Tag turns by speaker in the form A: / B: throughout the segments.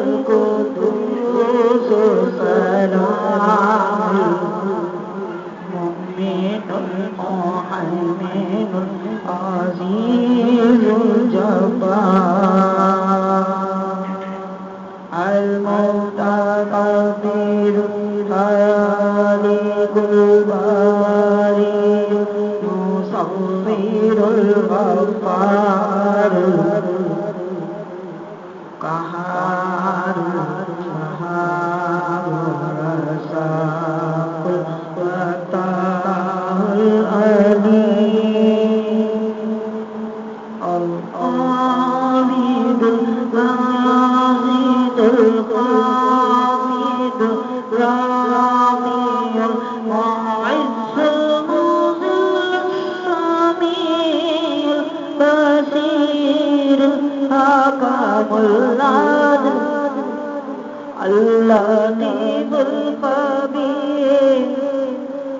A: القدوس سلام المؤمن المهيمن العزيز الجبار المتكبر الخالق البارئ المصور الغفار قهار وهاب الرزاق الفتاح العليم الخالد الباعث الخافض الرافع المعز المذل السميع البصير الحكم العدل اللطيف الخبير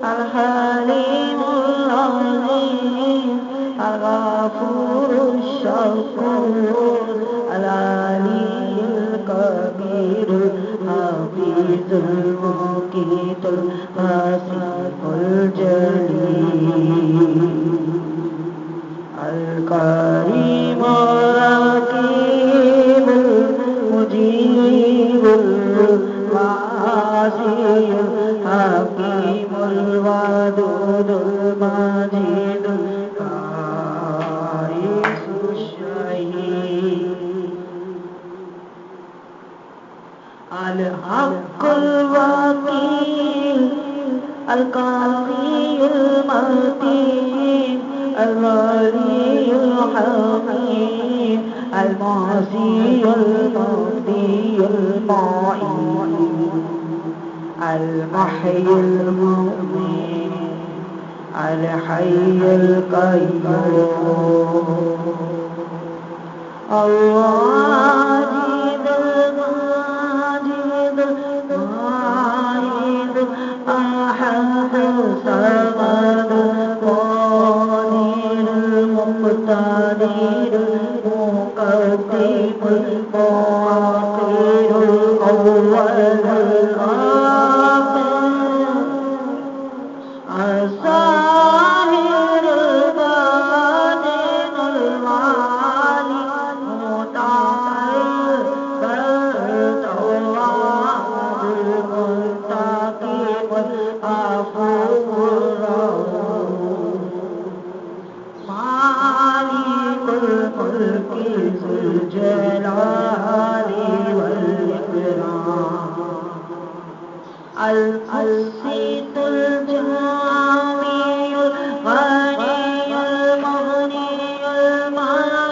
A: الحليم العظيم الغفور الشكور العلي الكبير الحفيظ المقيت الباسط الجليل الكريم الرقيب المجيب الواسع الحكيم الودود المجيد الباعث الشهيد الحق الوكيل القوي المتين الولي الحميد المعصي المهدي المعين المحيي المؤمن الحي القيوم الواجد الماجد الواحد الأحد الصمد القادر المقتدر المقدم المؤخر الأول الآخر الظاهر الباطن الوالي المتعال التواب المنتقم العفو الرؤوف مالك الملك ذو الجلال والإكرام القسيط الجامع الغني المغني المانع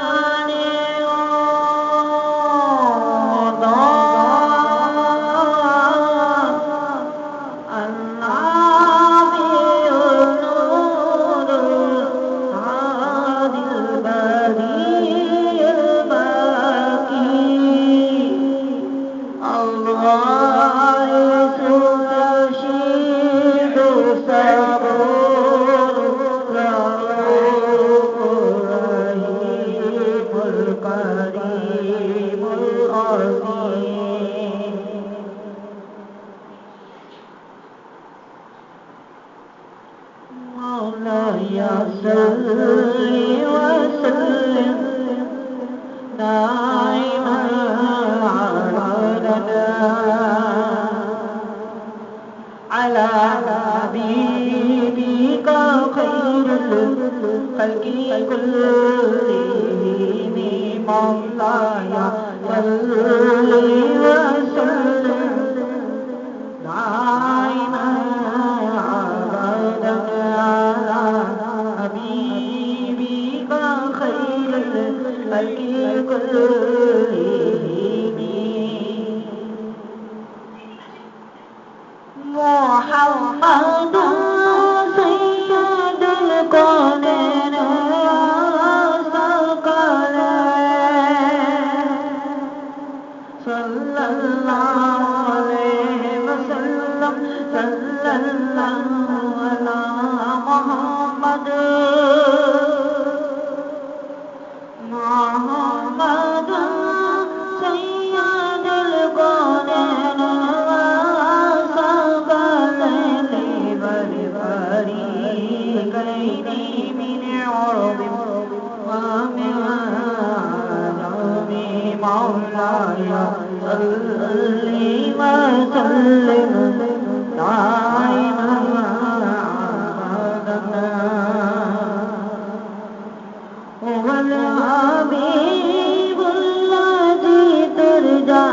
A: النافع النور الهادي البديع الباقي الغائث الرشيد الصبور الرؤوف الرحيم الكريم العظيم مولاي صل وسلم دائما أبدا على حبيبك خير الخلق كلهم مولاي صل وسلم دائما أبدا على حبيبك خير الخلق كلهم محمد سيد الكونين صلى الله عليه وسلم صلى الله على محمد محمد سيد صلی وسلم دائما ابدا هو الحبيب الذي ترجى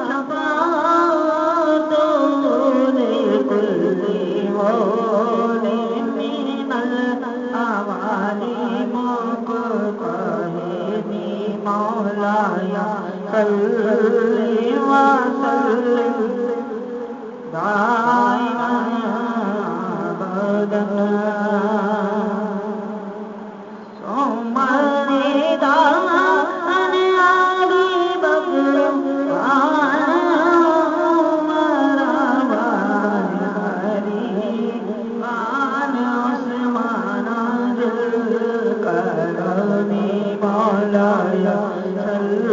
A: شفاعته لكل مولد من الأوالي مقتهد مولاي صل وسلم دائما ابدا ثم النداء عن ابي بكر وعن عمر وعن علي وعن عثمان ذي الكرم مولاي صل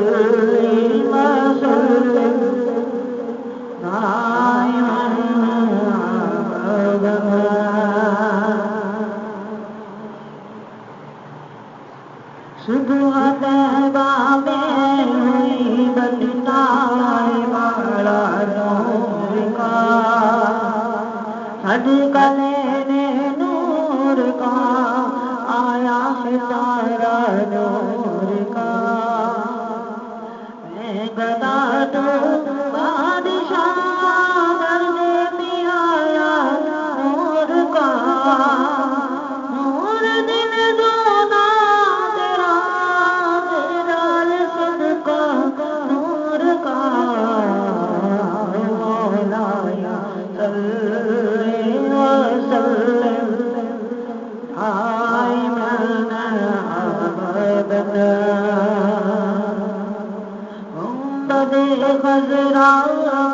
A: وسلم دائما ابدا سبحان باب ہوئی بلتا بڑا نور کا صدقہ لینے نور کا آیا ہے سارا نور کا میں گدا تو بادشاہ کرنے میں آیا نور کا نور دن دونا تیرا جلال صدقہ نور کا مولایا صلی وسلم دائما ابدا گنبد خضرا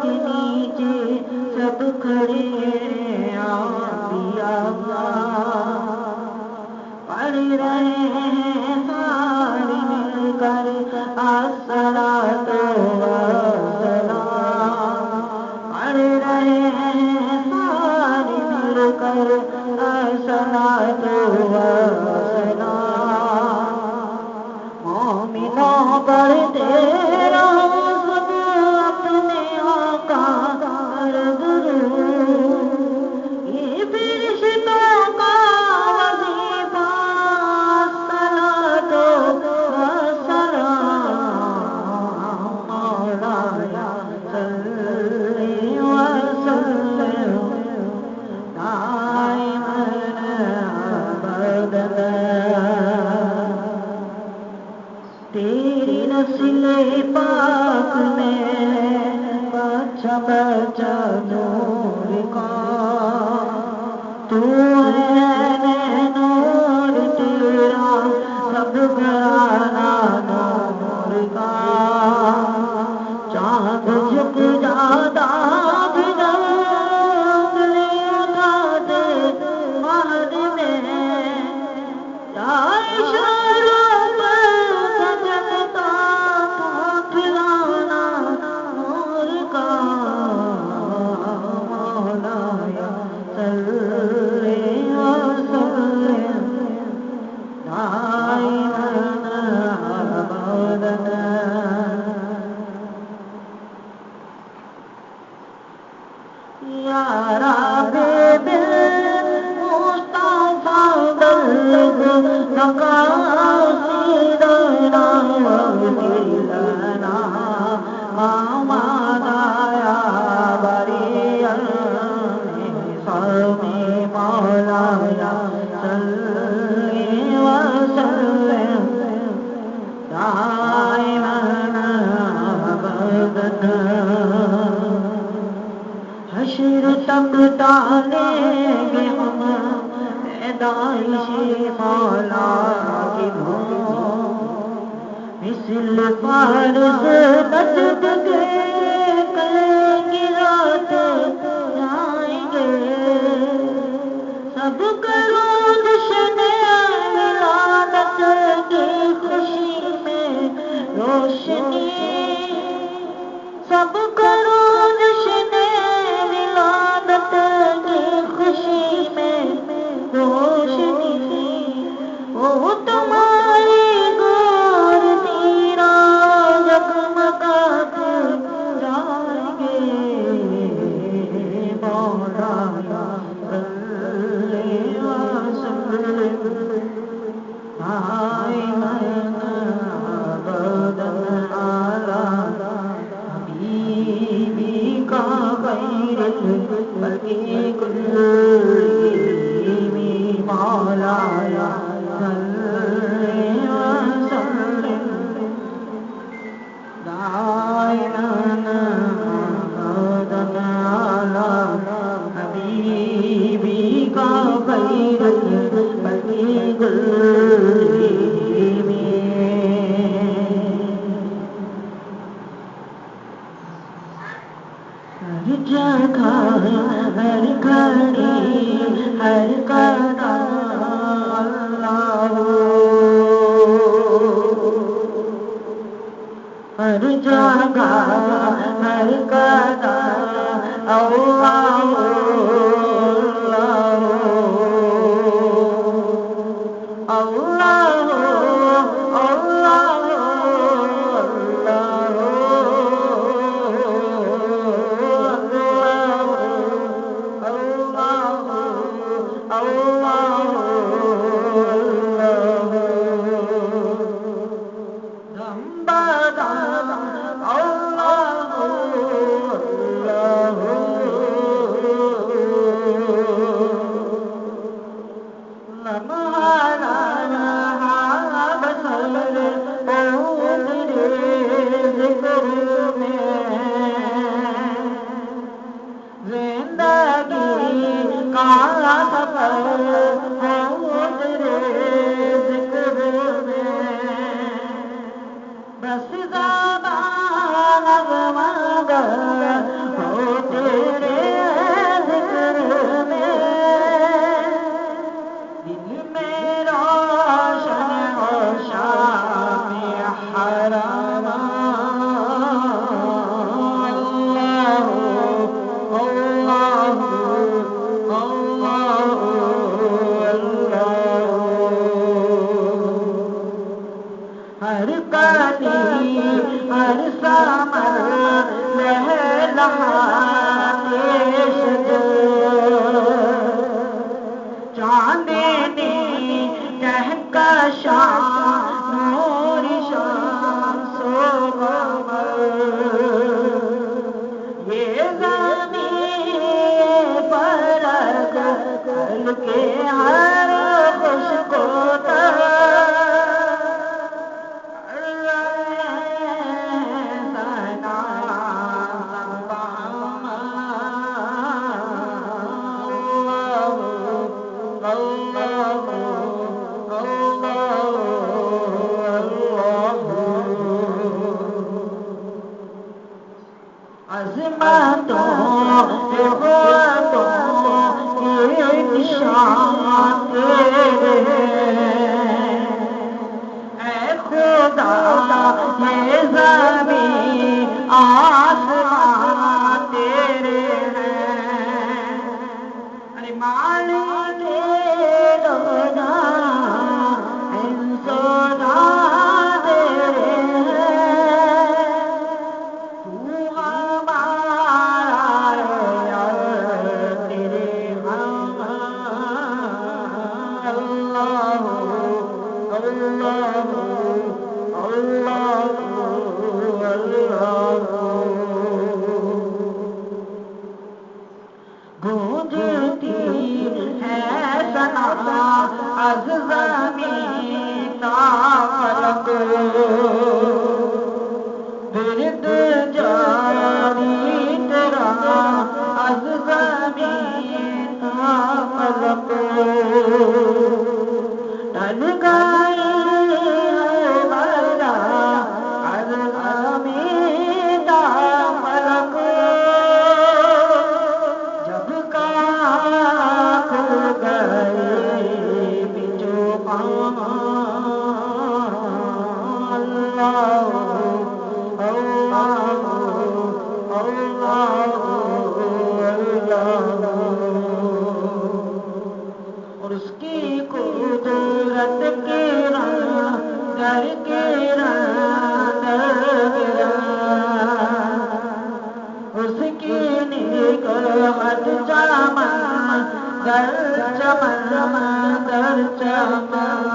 A: کے نیچے سب کھڑے انبیاء پڑھ رہے ہیں سارے مل کر الصلاۃ والسلام پڑھ رہے ہیں سارے مل کر الصلاۃ والسلام مومنوں پر تیرا سب اپنے آقا پر درود یہ فرشتوں کا وظیفہ الصلاۃ والسلام مولایا صلی وسلم دائما ابدا تیری نسل پاک میں بچہ بچہ نور کا تو ہے نور تیرا سب گھرانہ نور کا چاند جھک جاتا بھیدر انگلی اٹھا دے مہد میں اشاروں پر سجدتا پھرانا نور کا مولایا صلی وسلم دائما ابدا یا رب بالمصطفى بلغ مقاصدنا واغفر لنا ما مضى يا بريء الحساب مولاي صل وسلم دائما ابدا حشر تک ڈالیں گے ہم پیدائشی مولا کی دھوم مثل فارس نجد کے کریں گی رات جائیں گے سب کرو جشن ولادت کی خوشی میں روشنی سب کرو جشن ولادت کی خوشی میں روشنی وہ تمہاری گور تیرا جگمگاتا کا خیر الخلق كلهم مولاي صل وسلم دائما ابدا على حبيبك خير الخلق كلهم ہر جگہ ہر گھڑی ہر قدم اللہ ہر جگہ ہر قدم اللہ اللہ ہر کلی ہر سامر چاندنی کہکشاں نور شمس و قمر یہ زمین فلک کل کے ہر خوش کو عظمتوں کی نشان تیرے اے خدا یہ زمین آسمان تیرے ہیں ارے مالک دو جہاں سودا گونجتی ہے ثنا از زمین تا فلک ورد جاری تیرا از زمین تا فلک ڈل گئی بلا از زمین تا فلک اور اس کی قدرت کے رنگ در کے رنگ اس کی نگہت چمن در چمن در چمن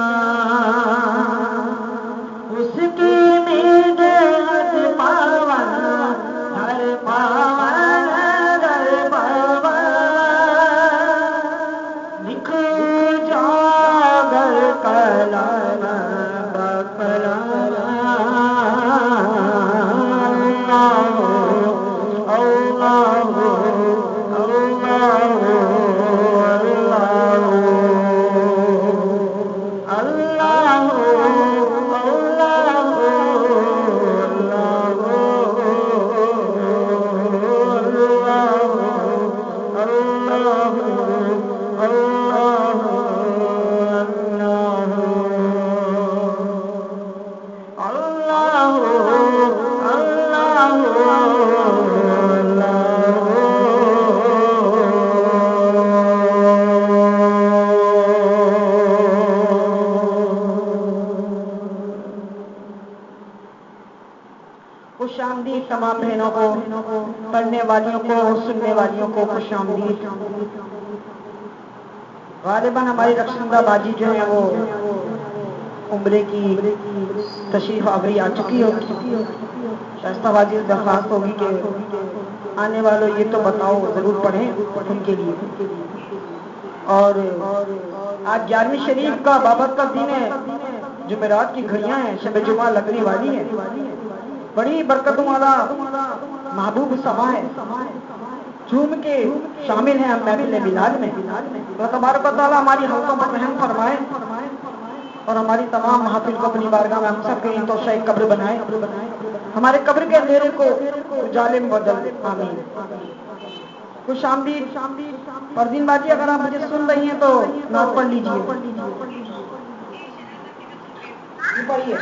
A: اس کی نگہت پاون ہر پاون پڑھنے والیوں کو اور سننے والیوں کو خوش آمدید۔ غالباً ہماری رخشندہ باجی جو ہیں وہ عمرے کی تشریف آوری آ چکی ہوگی۔ شائستہ باجی سے درخواست ہوگی کہ آنے والوں یہ تو بتاؤ ضرور پڑھیں ان کے لیے۔ اور آج 11ویں شریف کا بابرکت دن ہے، جمعرات کی گھڑیاں ہیں، شب جمعہ لگنے والی ہے، بڑی برکتوں والا محبوب سما ہے، جھوم کے شامل ہیں ہم محفل میلاد میں۔ اللہ تبارک و تعالیٰ ہماری حلقوں پر رحم فرمائے اور ہماری تمام محافل کو اپنی بارگاہ میں ہم سب کے لیے توشہ قبر بنائے، ہمارے قبر کے اندھیرے کو اجالے میں بدل، آمین۔ خوش آمدید پروین باجی، اگر آپ مجھے سن رہی ہیں تو نعت پڑھ لیجیے۔ پڑھیے۔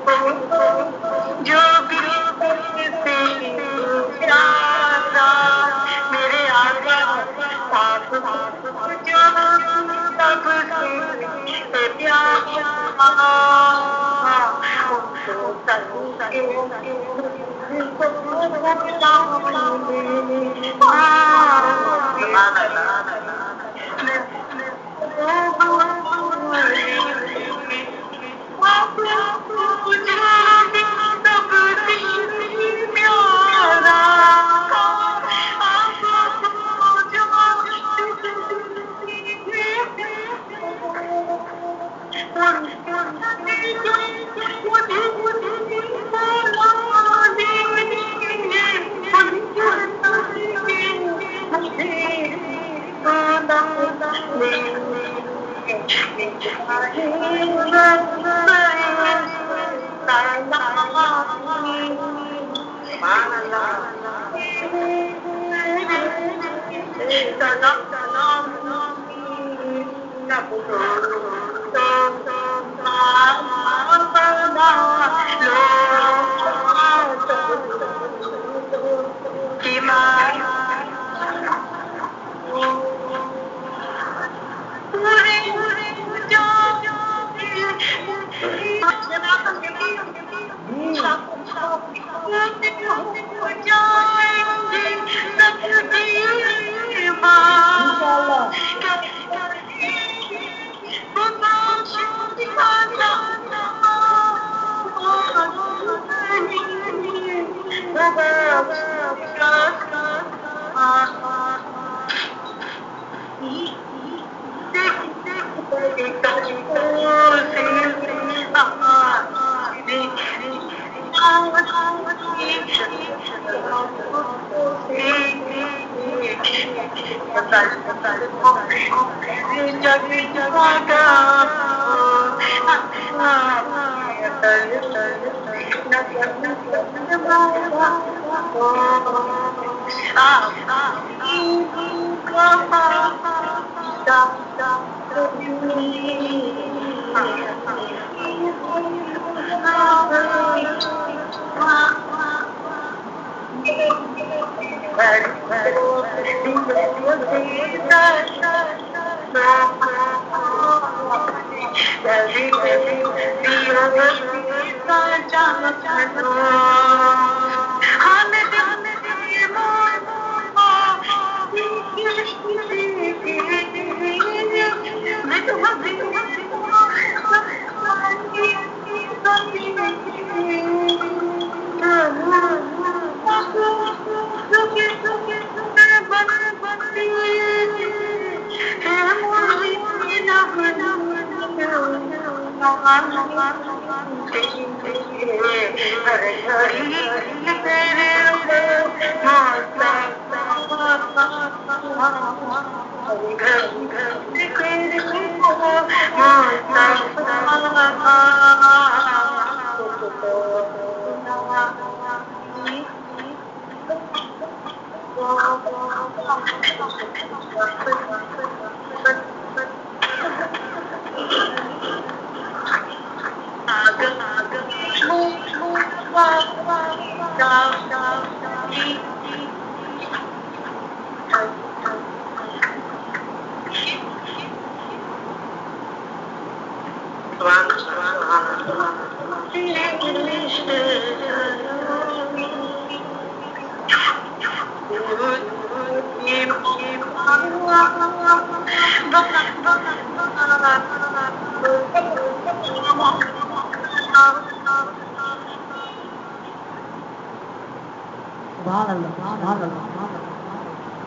A: جو بھی پیارا میرے آقا آپ جو سب سے پیارا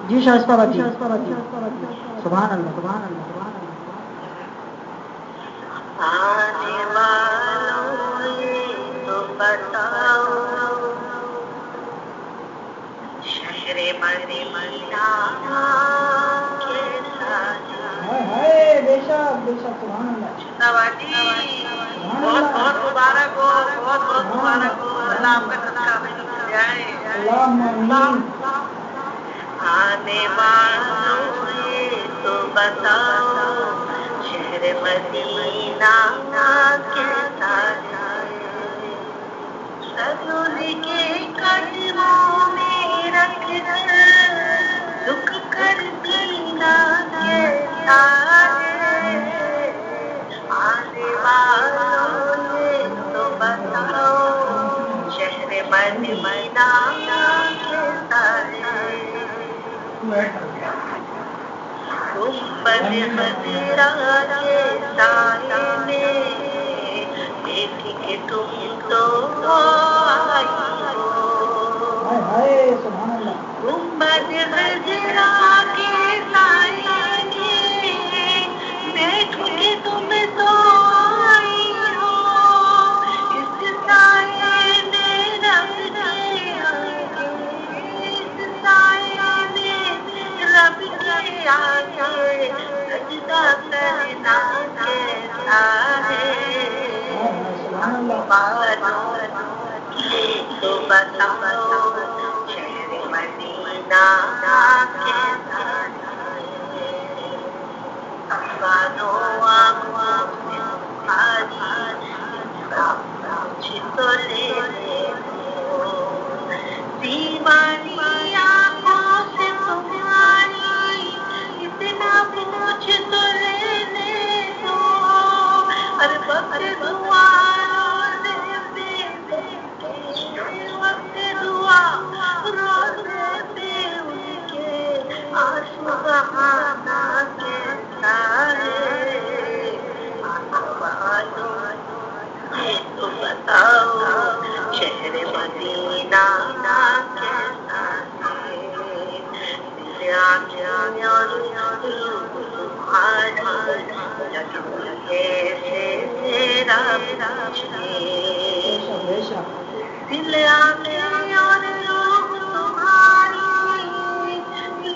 A: جی شائستہ بات سبحان اللہ سبحان اللہ آنے والوں تو بتاؤ شہر مدینہ کیسا ہے بے شک سبحان اللہ بہت بہت مبارک ہو بہت بہت مبارک ہو اللہ آپ کا صدقہ جائے آنے والوں تو بتاؤ شہر مدینہ کیسا ہے
B: کے قدموں میں رکھ کر رک کر جینا کیسا ہے، آنے والوں یہ تو بتاؤ شہر مدینہ کیسا ہے۔ گنبد خضرا کے سائے میں دیکھ کے تم تو آئی ہو، گنبد خضرا کے سائے میں دیکھ کے تم تو آئی ہو، اس سائے میں رب کے آگے، اس سائے میں رب کے آگے سجدہ کرنا کیسا ہے، یہ تو بتاؤ شہر مدینہ کیسا ہے، افغانوں آنکھوں سے تمہاری تو لے لو، دیوانی آنکھوں سے تمہاری اتنا پوچھ تو لینے دو، ہر وقت دعا روزے پہ وقت دعا روزے پہ ان کے آنسو بہانا کیسا ہے، یہ تو بتاؤ شہر مدینہ کیسا ہے، دل آنکھیں اور روح تمہاری لگتی ہے تیرا پیچھے، دل آنکھیں اور روح تمہاری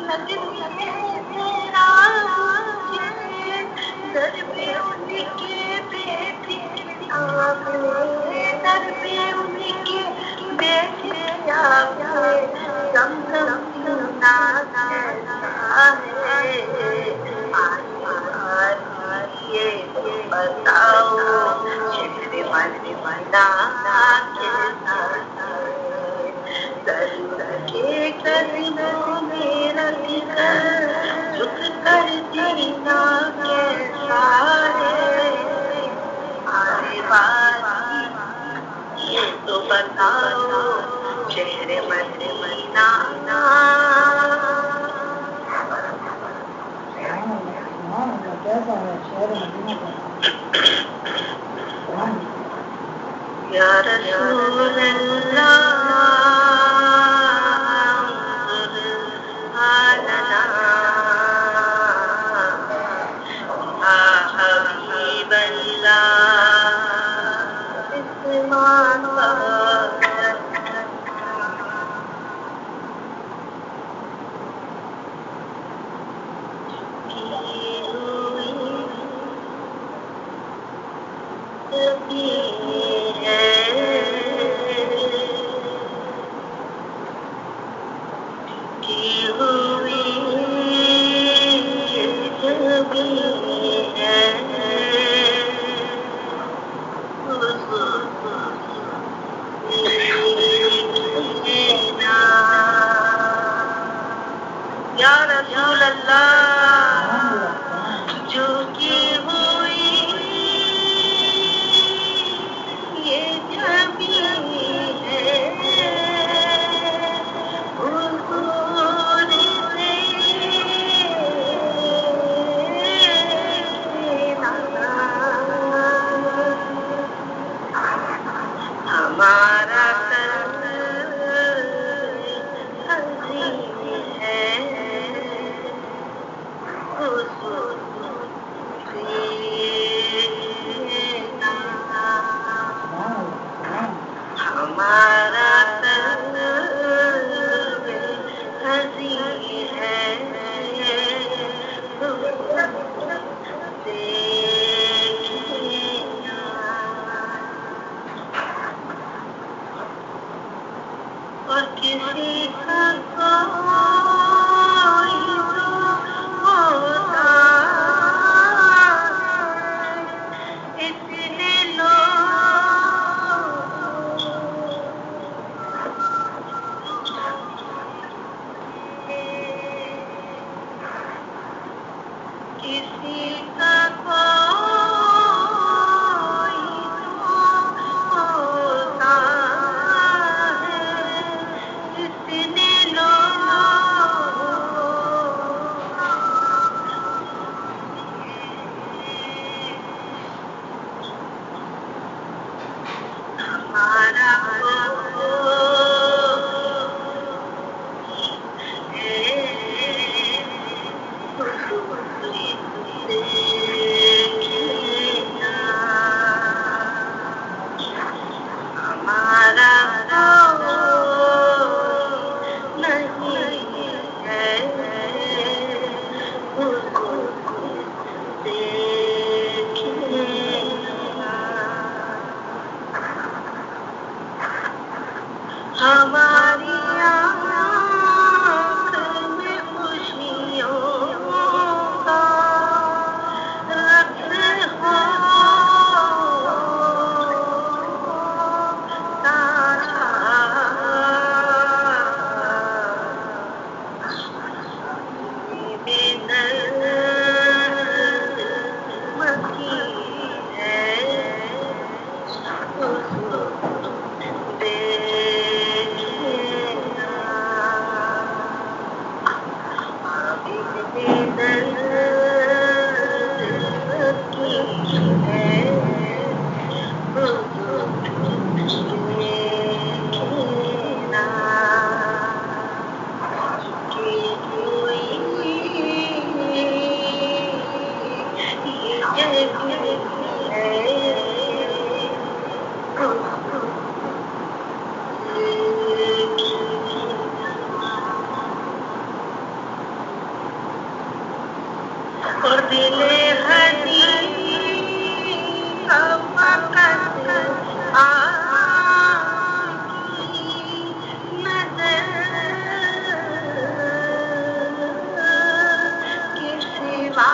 B: لگتی ہے تیرا پیچھے، در پہ ان کے بیٹھ کے آگے، در پہ ان کے بیٹھ کے آگے زمزم پینا کیسا ہے، یہ تو بتاؤ شہر مدینہ کیسا ہے، در کے قدموں میں رکھ کر رک کر جینا کیسا ہے، آنے والی یہ تو بتاؤ شہر مدینہ
A: کیسا ہے شہر مدینہ کا؟
B: یا رسول اللہ حالنا یا حبیب اللہ اسمان یا رسول اللہ جو کی ہوئی اور دل ہنی فقط آپ کی نظر کے سوا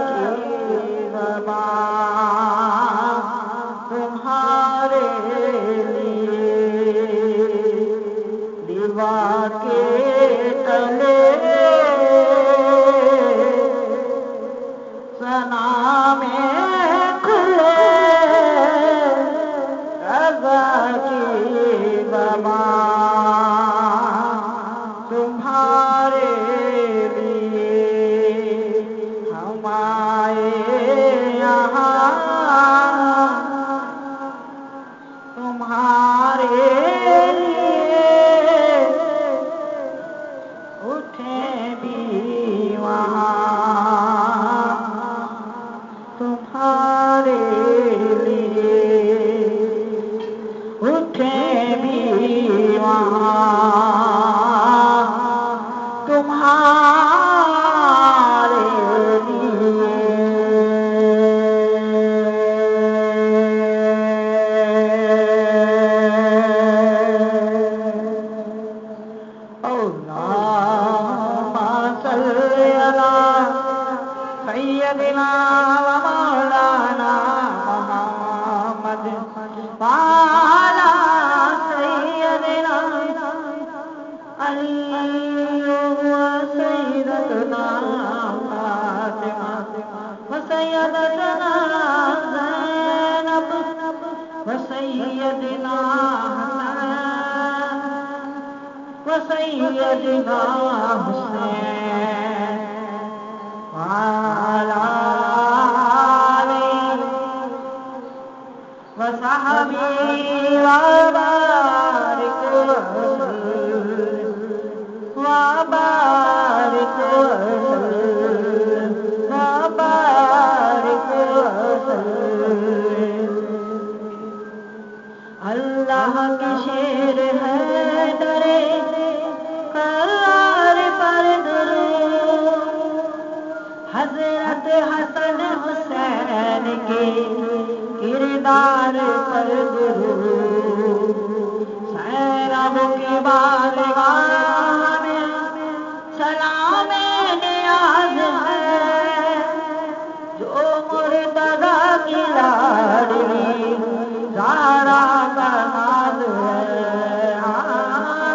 A: کی زبان تمہارے لیے دیوا کے تلے سنا میں کھلے رضا کی زبان تمہارے لیے ہم آئے یہاں تمہارے لیے اٹھیں بھی وہاں تمہارے لیے اٹھیں بھی وہاں تمہارے لیے اللہم صلی علی سیدنا و مولانا محمد وعلی سیدنا علی و سیدتنا فاطمہ و سیدتنا زینب و سیدنا حسن و سیدنا حسین وعلی آلہ و صحبہ وبارک وسلم وبارک وسلم وبارک وسلم اللہ کی شیر ہے درے قرار پر درود حضرت حسن حسین کے کردار پر درود سیراب کی بارگاہ میں سلام نیاز ہے جو مرتضیٰ کی لاڈلی زہرا کا ناز ہے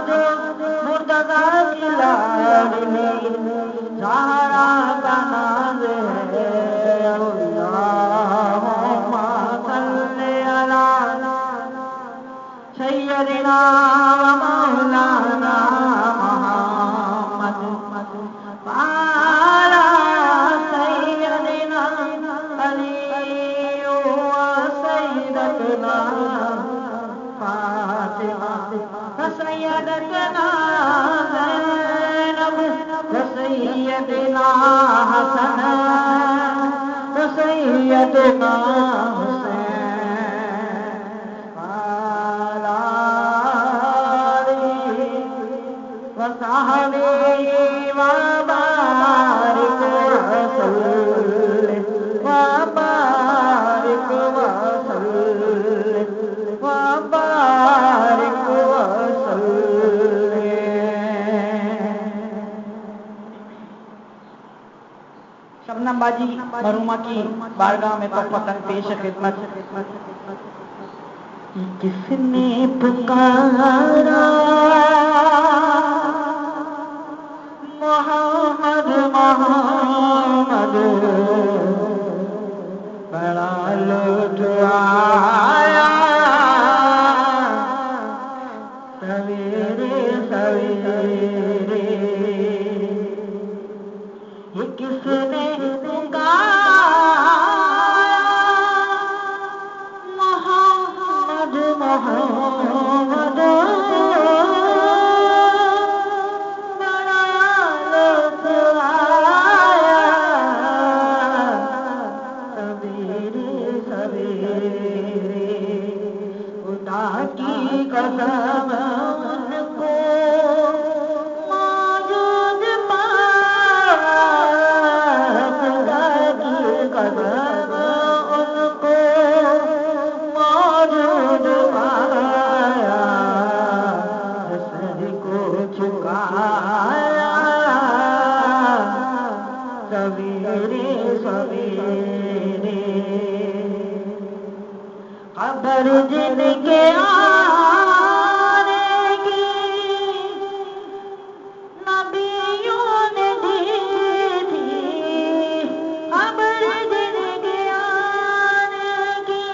A: جو مرتضیٰ کی لاڈلی زہرا کا ناز ہے اللہم صلی علی سیدنا و مولانا محمد وعلی سیدنا علی و سیدتنا فاطمہ و سیدتنا زینب و سیدنا حسن و سیدنا حسین وصحبه وبارك وسلم وبارك وسلم وبارك وسلم شبنم باجی مرحومہ کی بارگاہ میں تحفۃ پیش خدمت کس نے پکارا محمد محمد بڑا لطف آیا سویرے سویرے یہ کس نے پکارا محمد محمد قسم ان کو موجود پاک خدا کی قسم ان کو موجود پایا سر کو جھکایا سویرے سویرے خبر جن کے آنے کی نبیوں نے دی تھی، خبر جن کے آنے کی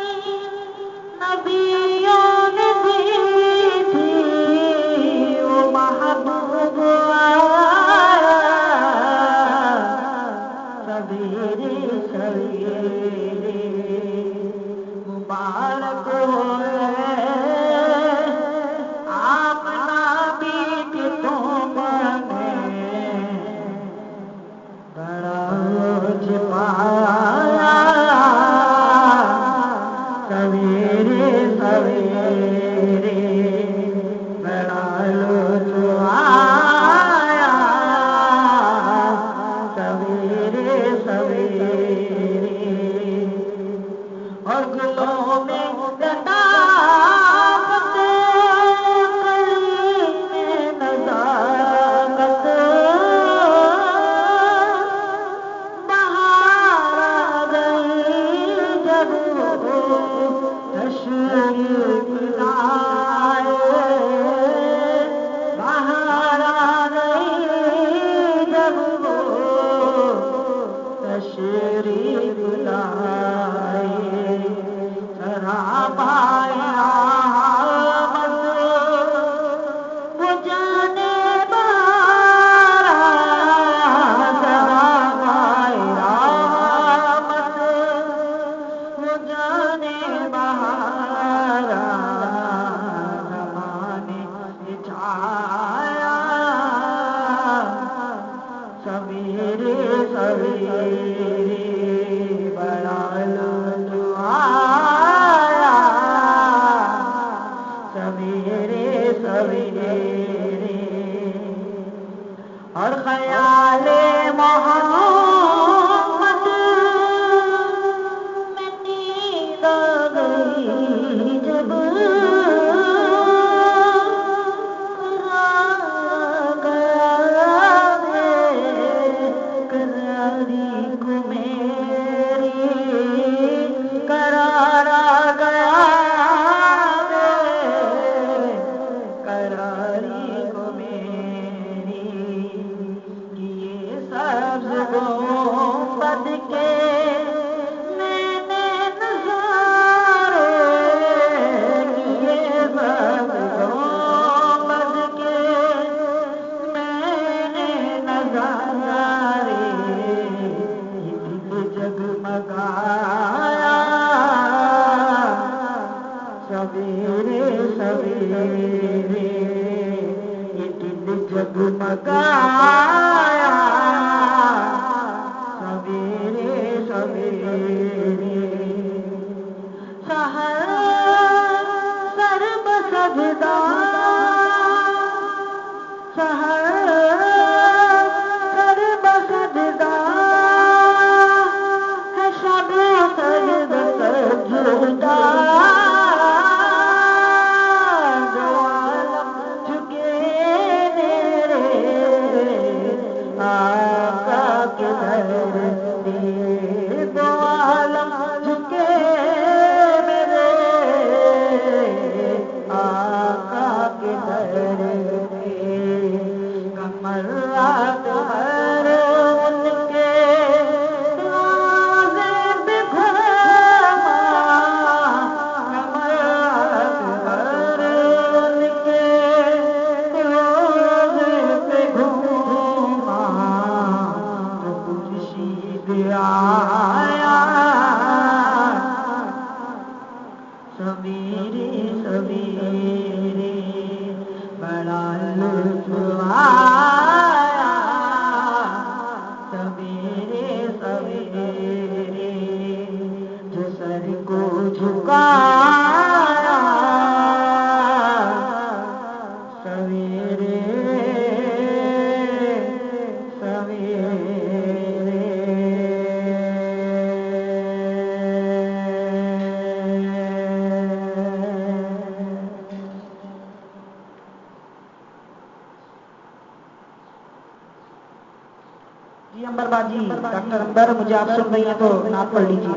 A: نبیوں نے دی تھی، وہ محبوب آیا سویرے سویرے، مبارک ہوئے آپ نبی کی تم نے، بڑا روز پایا سویرے سویرے، بڑا روز آیا سویرے سویرے، اور گلوں میں لطافت کلی میں نزاکت، بہار آ گئی جب تشریف لائے، بہار آ گئی جب تشریف لائے، سراپائے آمد وہ جانے بارا، سراپائے آمد وہ جانے بارا، زمانے چھایا سویرے سویرے، بڑا لطف آیا سویرے سویرے، اور خیال محمد میں نیند آ گئی جب، قراری کو میری قرار آ گیا، قراری کو میری، یہ سبز گنبد کے میں نے نظارے، یہ سبز گنبد کے میں نے نظارے، یہ دل جگمگایا سویرے سویرے، یہ دل جگمگایا سویرے سویرے، سحر سر بسجدہ، سحر سر بسجدہ ہے، شب سجد سجدہ، جو عالم جھکے میرے آقا کے در پہ، جو عالم جھکے میرے آقا کے در پہ، کمر رات بھر ان کے روزے پہ گھوما، کمر رات بھر ان کے روزے پہ گھوما، تو خورشید آیا سویرے سویرے، بڑا لطف آیا سویرے سویرے، جو سر کو جھکایا سویرے سویرے، جی امبر باجی باجی ڈاکٹر امبر مجھے آپ سن رہی ہیں تو نعت پڑھ لیجیے.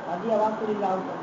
A: باجی آواز تھوڑی لاؤڈ کر.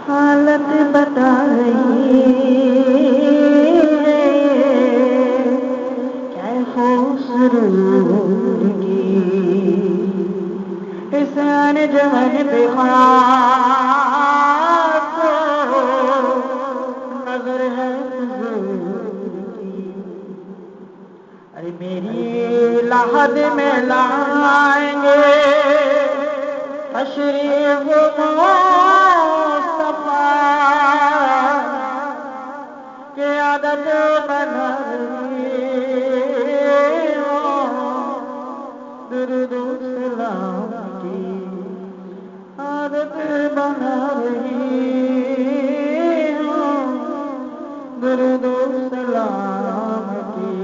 A: حالت بتا رہی کیا خوبصورتی اس انجمن پہ خاص نظر ہے ارے میری لحد میں لائیں گے تشریف کی عادت بنا درود و سلام کی عادت بنا رہی درود و سلام کی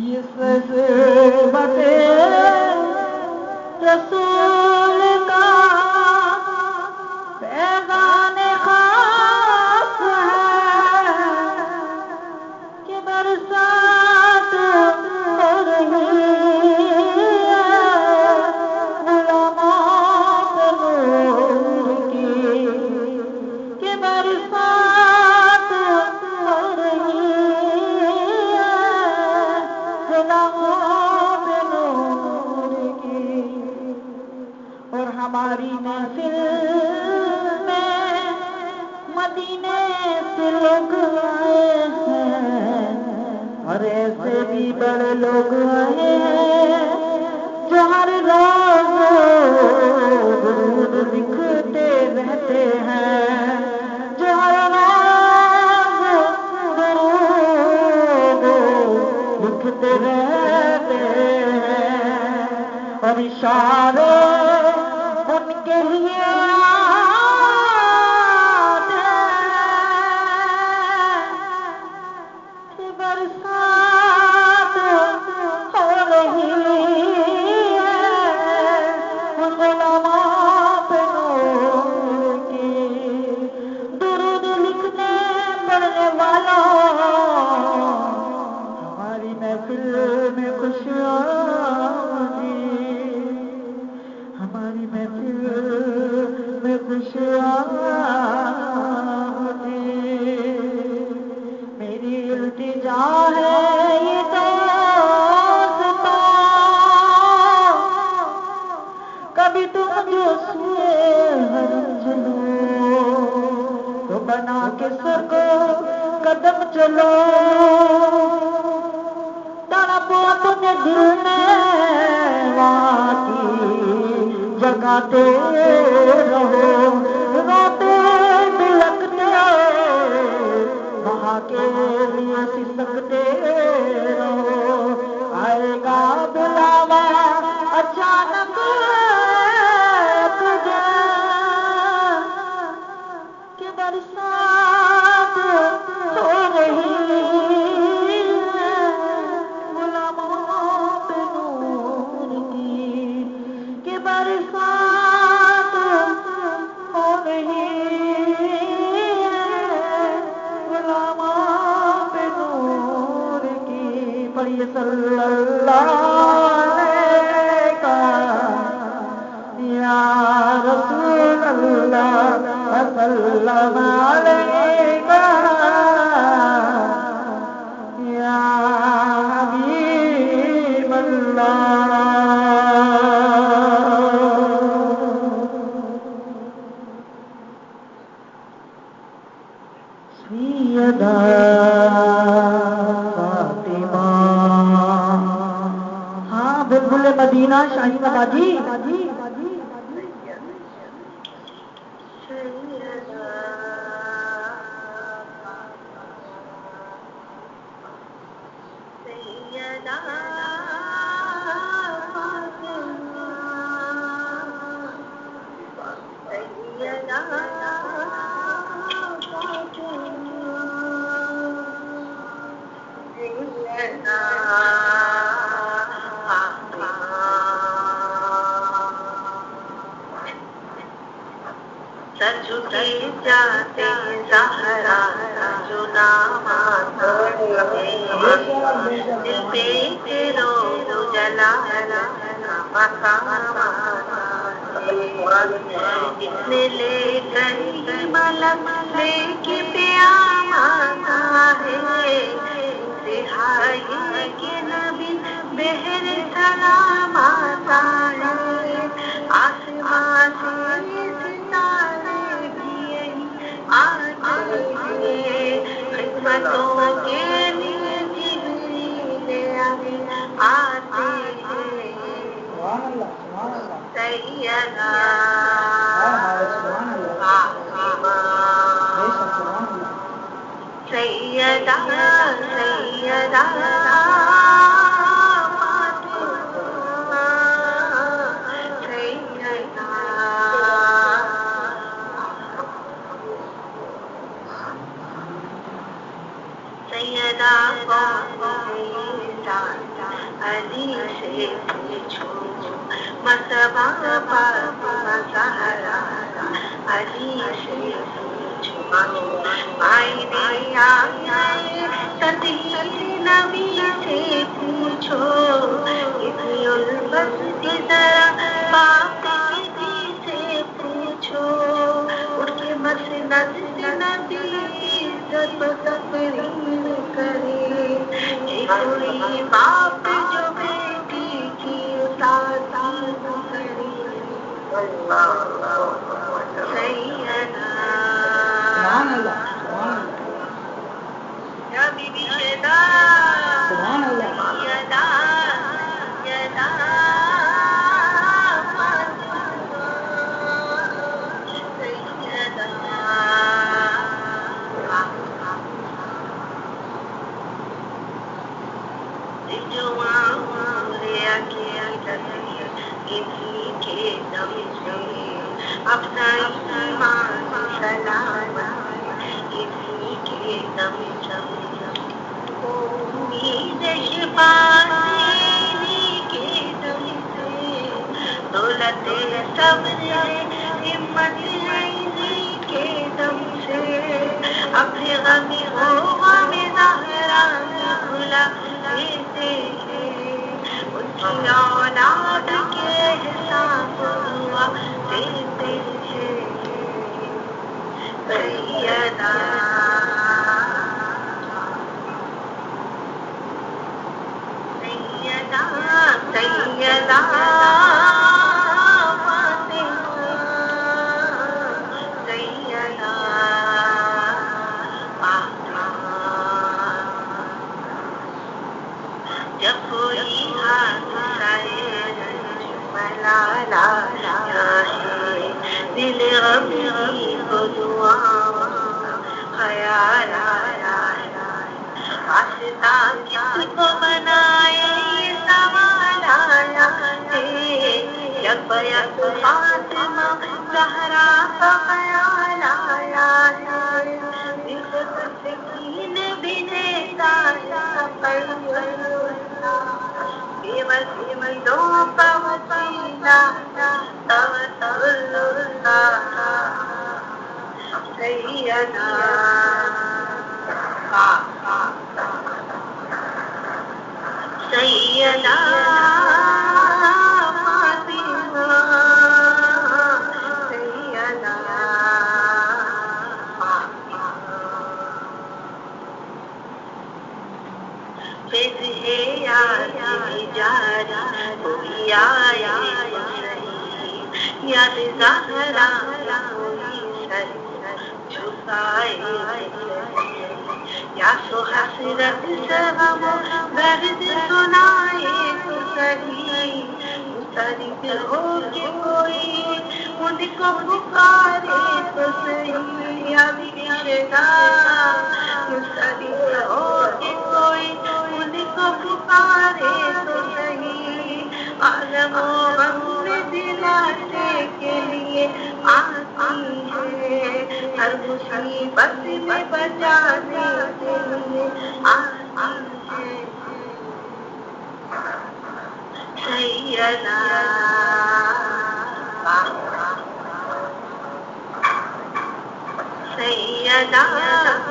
A: یہ صحبت رسول کا پیغام خاص ہے کہ برسات ہو رہی ہے غلامات نور کی کہ برسات ہو رہی ہے غلامات نور کی اور ہماری محفل میں مدینے سے لوگ آئے ہیں اور ایسے بھی بڑے لوگ آئے ہیں جو ہر روز درود لکھتے رہتے ہیں جو ہر روز درود لکھتے رہتے ہیں اور اشارے ان کے لیے کہ برسات ہو رہی ہے غلامات نور کی درود لکھنے پڑھنے والوں ہماری محفل میں خوش تک قدم چلو تڑپ اپنے دل میں وہاں کی جگاتے رہو روتے بلکتے وہاں کے لیے سسکتے رہو آئے گا بلاوا اچانک تجھے کہ برسات ہو رہی غلاموں پہ نور کی کہ برسات ہو رہی غلاموں پہ نور کی پڑھیے صلی اللہ علیہ یا رسول اللہ وسلم علیکہ یا حبیب اللہ سیدہ فاطمہ ہاں بلبل مدینہ شاہی باجی
B: سجدے جاتے زہرا جو نام دل پہ تیرو جلا جس نے لے کر ملک لے کے پیام آتا ہے رہائی کے نبی بہر سلام آتا ہے آسمان سے ستارے بھی آتے ہیں خدمتوں کے لیے جبریل آتے ہیں سیدہ فاطمہ سیدہ سیدہ سیدہ علی سے پوچھو مصطفیٰ فاطمہ زہرا علی سے پوچھو آئینے آئے تطہیر نبی سے پوچھو ابن البس ذرا باپ کی سے پوچھو اٹھ کے مسند نبی عزت تقریر کرے کہ کوئی باپ جو بیٹی کی تعظیم کرے سیدہ یا بی بی شیدا سیدہ سیدہ انہی کے دم سے اپنا ایمان سلام انہی کے دم سے امید شفا انہی کے دم سے دولت صبر ہمت انہی کے دم سے اپنے غم ہو غم زہرا بھلا دیتے ہیں ان کی اولاد کے حساب دعا دیتے ہیں سیدہ سیدہ سیدہ فاطمہ سیدہ واسطہ کس کو بنائے یہ سوال آیا ہے، یک یک فاطمہ زہرا کا خیال آیا ہے، سکین بھی دیتا سفر بے وسیلوں کا وسیلہ توسل کا سیدہ سیدہ فاطمہ سیدہ فیض ہے یاد جاری کوئی آیا یاد زہرا کوئی سر جھکائے یا سو حسرت سے غم درد سنائے تو صحیح مسترد ہو کے کوئی ان کو پکارے تو صحیح یا رشتہ مسترد ہو کے کوئی ان کو پکارے تو صحیح عالم و غم میں دلانے کے لیے آتی ہے، ہر مصیبت میں بچانے کے لیے آتی ہے، سیدہ سیدہ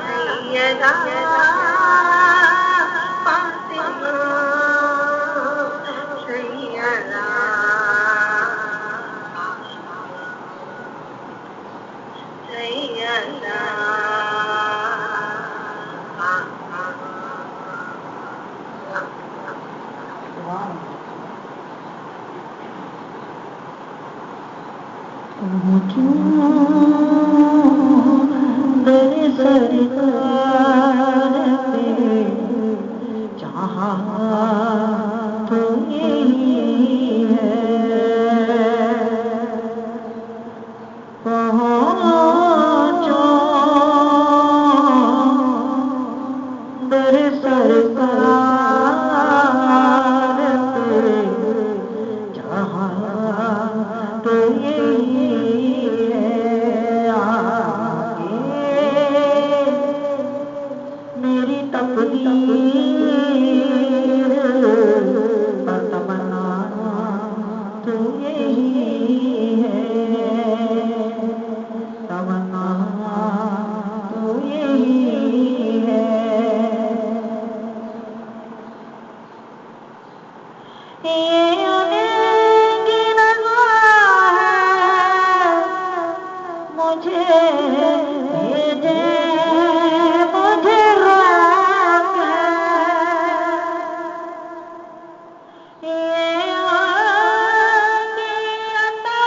B: سیدہ فاطمہ سیدہ سیدہ
A: در سرکار پہ جہاں تو یہی ہے، پہنچو در سرکار پہ جہاں تو یہی ہے، آگے میری تقدیر تمنا تو یہی ہے، تمنا تو یہی ہے، یہ انہیں کی رضا ہے مجھے بھیجے مجھے رب ہے، یہ ان کی عطا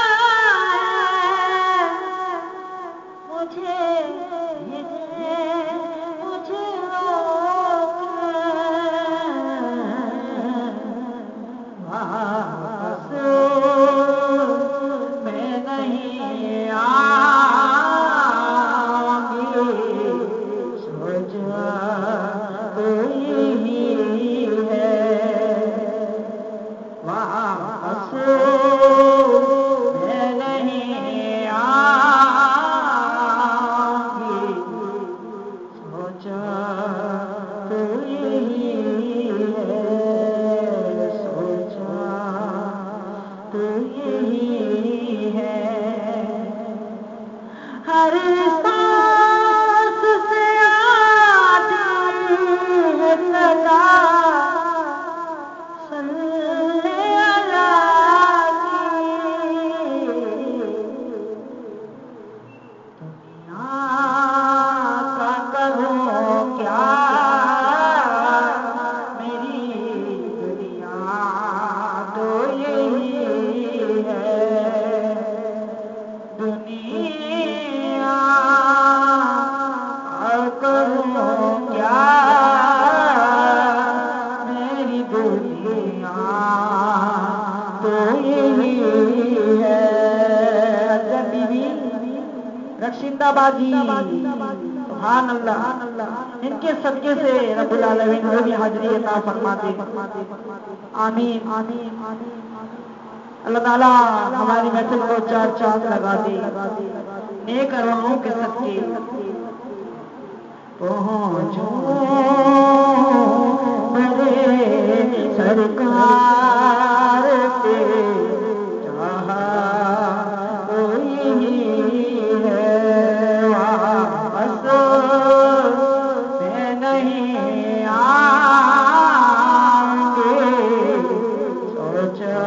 A: ہے مجھے بھیجے مجھے رب ہے، واپس میں نہیں آؤں گی، سوچا تو یہی ہے، واپس میں نہیں آؤں گی، سوچا تو یہی ہے، سوچا تو یہی ہے، ہر سانس سے آتی ہے صدا صلی اللہ کی، دنیا کا کروں کیا میری دنیا تو یہی ہے، دنیا کروں کیا میری دنیا تو یہی ہے، رکشندہ بازی سبحان اللہ ان کے صدقے سے رب العالمین ہمیں بھی حاضری عطا فرما دے. آمین. اللہ تعالیٰ ہماری محفل کو چار چاند لگا دے. نیک ارواحوں کے صدقے پہنچوں میرے سرکار کے چاہا کوئی ہے واپس میں نہیں آؤں گے سوچا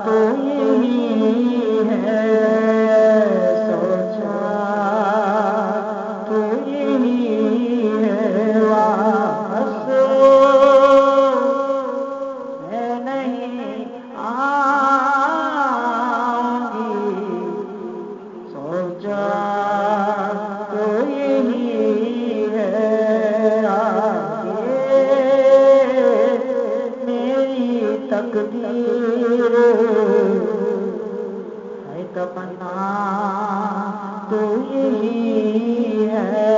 A: تو یہی ہے سوچا تو یہی ہے واپس میں نہیں آؤں گی سوچا تو یہی ہے آگے میری تقدیر ہے تمنا تو یہی ہے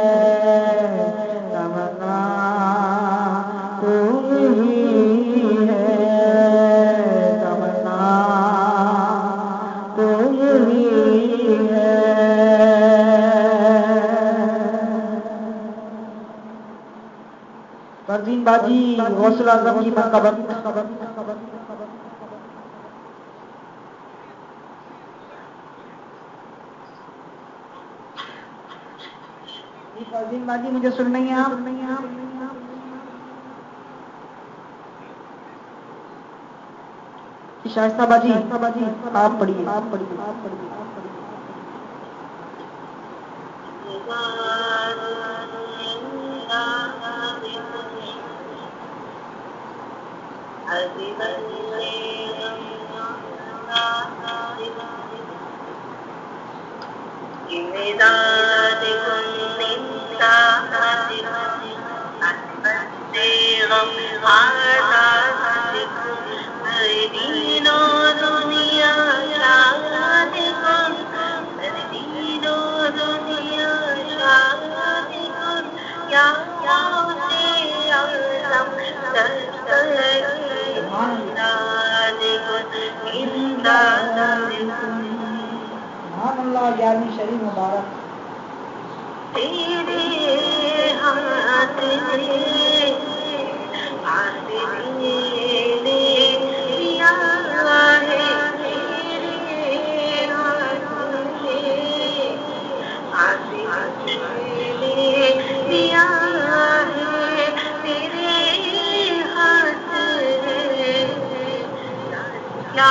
A: تمنا تو یہی ہے تمنا تو یہی ہے. پروین باجی غوث اعظم کی منقبت. پروین باجی مجھے سن رہی ہیں آپ؟ شائستہ باجی آپ پڑھیے. اللہ 11ویں شریف مبارک.
B: تیرے ہاتھ میں آسمیں نے دیا ہے تیرے ہاتھ میں آسمیں نے دیا ہے تیرے ہاتھ میں کیا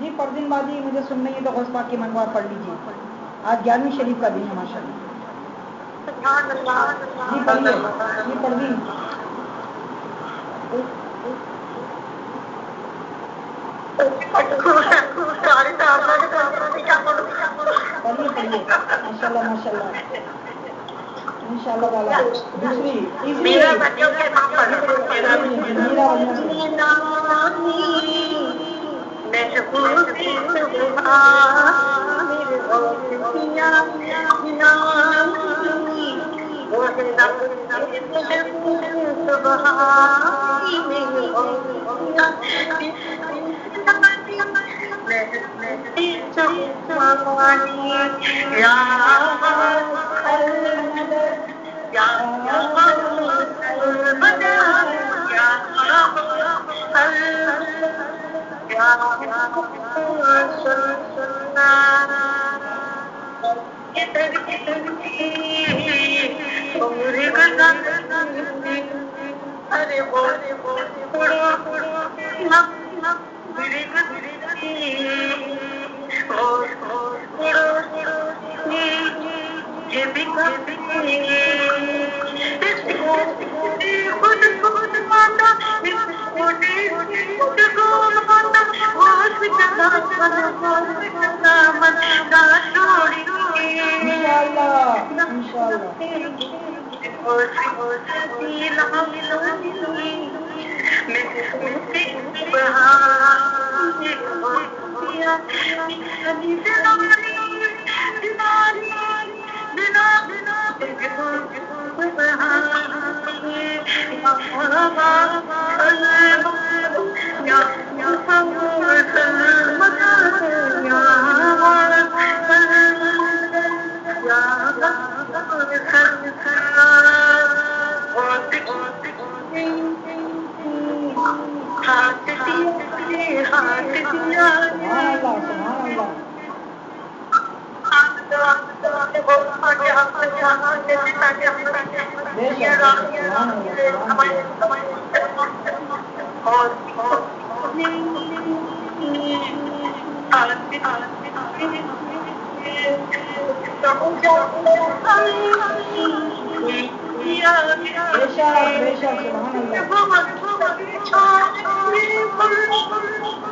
A: جی پردین بازی مجھے سننے ہے تو غوث پاک کی منگوا پڑھ لیجیے. آج 11ویں شریف کا دن ہے ماشاء اللہ. جی پڑھیے جی پردین. پڑھیے ماشاء اللہ ماشاء اللہ انشاء اللہ تعالیٰ. دوسری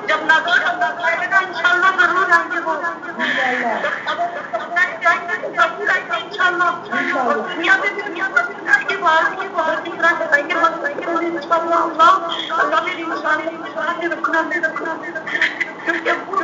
B: جب نظر آئے گا انشاءاللہ ضرور آئیں گے وہ انشاءاللہ اور دنیا میں کی بات کی بہت ہی طرح سے آئیں گے انشاءاللہ اللہ میری انسان نے رکھنا کیونکہ ہم کو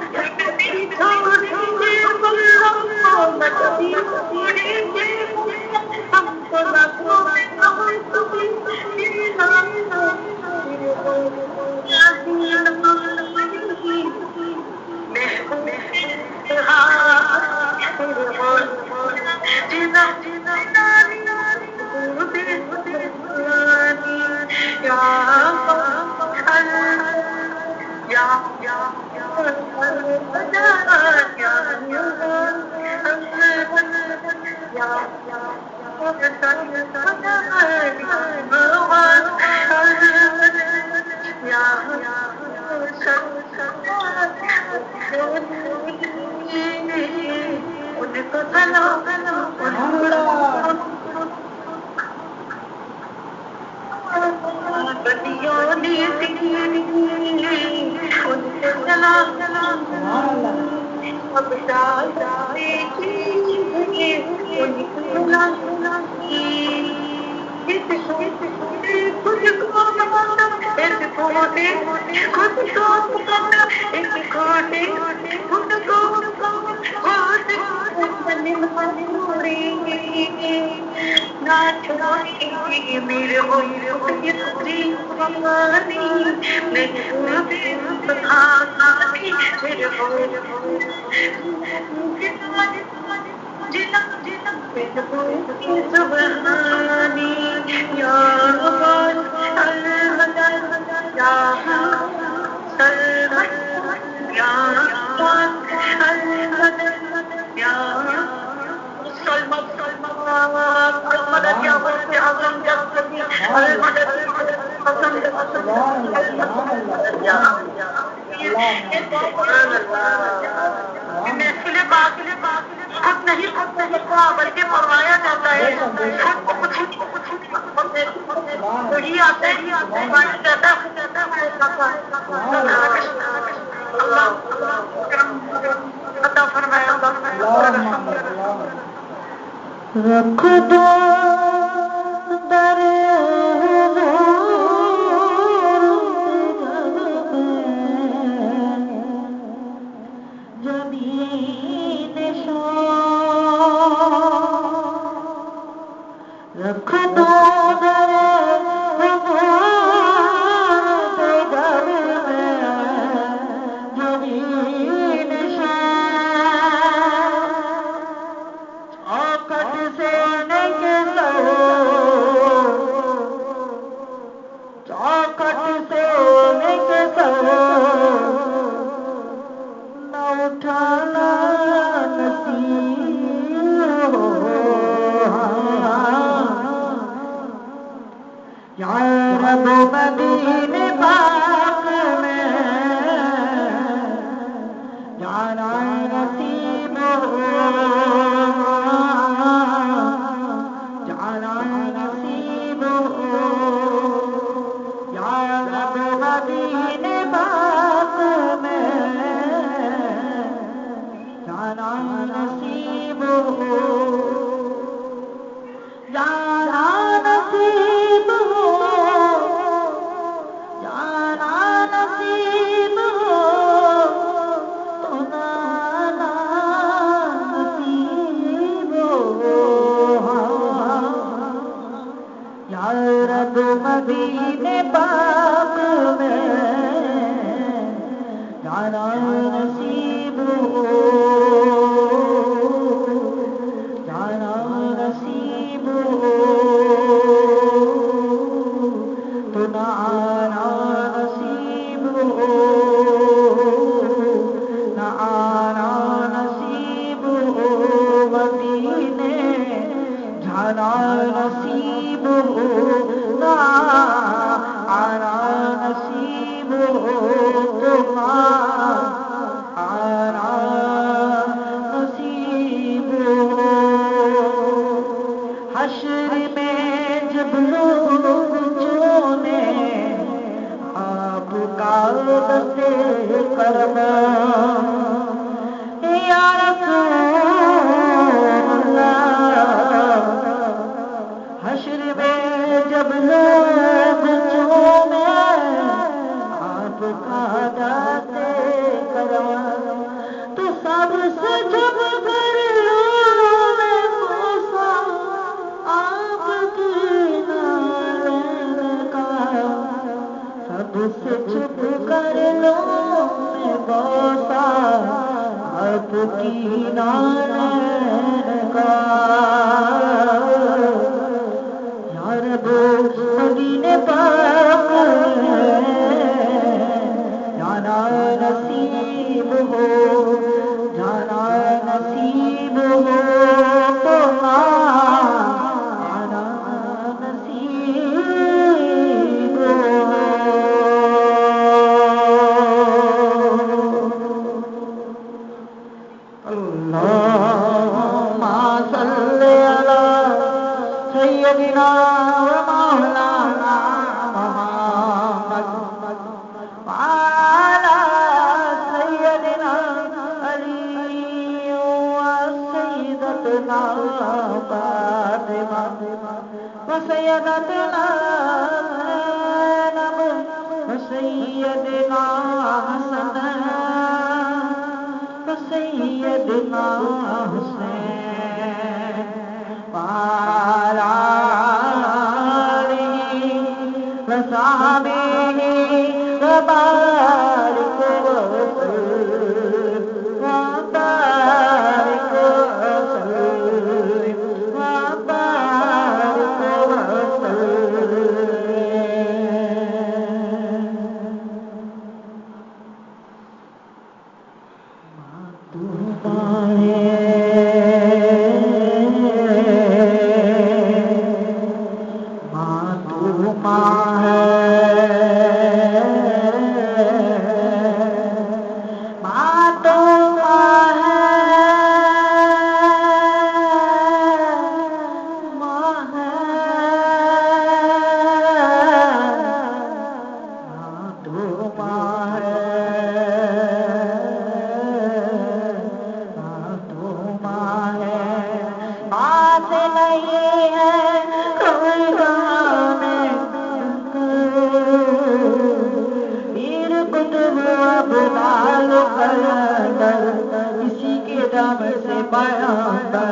B: بلکہ فرمایا جاتا ہے وہی آتے
A: رکھ دو در رکھ دو نصیب سے کرم یا رسول اللہ حشر میں جب لوگ چومے آپ کا داتے کرم تو سب سے جب کر لو میں بوسا آپ کی نالین کا سب سے چھپ کر لو میں بوسا آپ کی نالین کا یا رب مدینے پاک جانا نصیب ہو جانا نصیب ہو تو جانا نصیب ہو اللہم صلی علی سیدنا و مولانا محمد وعلی سیدنا علی و سیدتنا فاطمہ و سیدتنا زینب و سیدنا حسن و سیدنا حسین وعلی آلہ وصحبہ وبارک وسلم وبارک وسلم وبارک وسلم اسی کے دم سے پیغمبر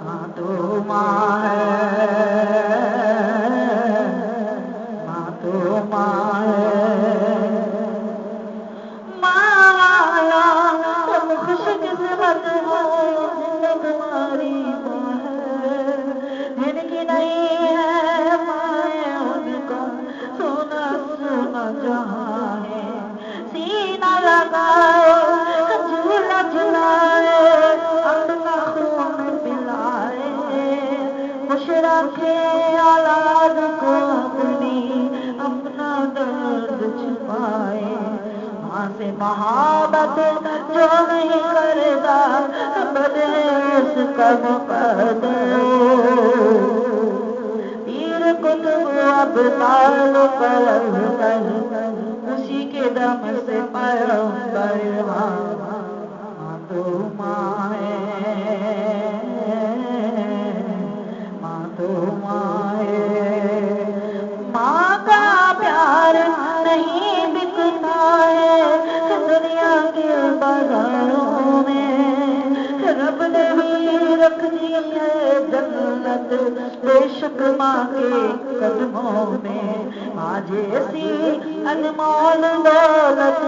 A: ماں تو ماں ہے ماں تو ماں ہے ماں تم خوش قسمت ہو تمہاری ماں ہے جن کی نہیں ہے ماں ان کا سونا سونا جہاں ہے سینہ لگائے جھولا جھلائے اپنا خون پلائے خوش رکھے اولاد کو اپنی اپنا درد چھپائے ماں سے محبت جو نہیں کرتا بدے اس کا مقدر پیر قطب ابدال کلندر اسی کے دم سے پیغمبر ماں تو ماں ہے ماں تو ماں ہے ماں کا پیار نہیں بکتا ہے دنیا کے بازاروں میں رب نے بھی رکھ دی ہے جنت بے شک ماں کے قدموں میں آج ایسی انمول دولت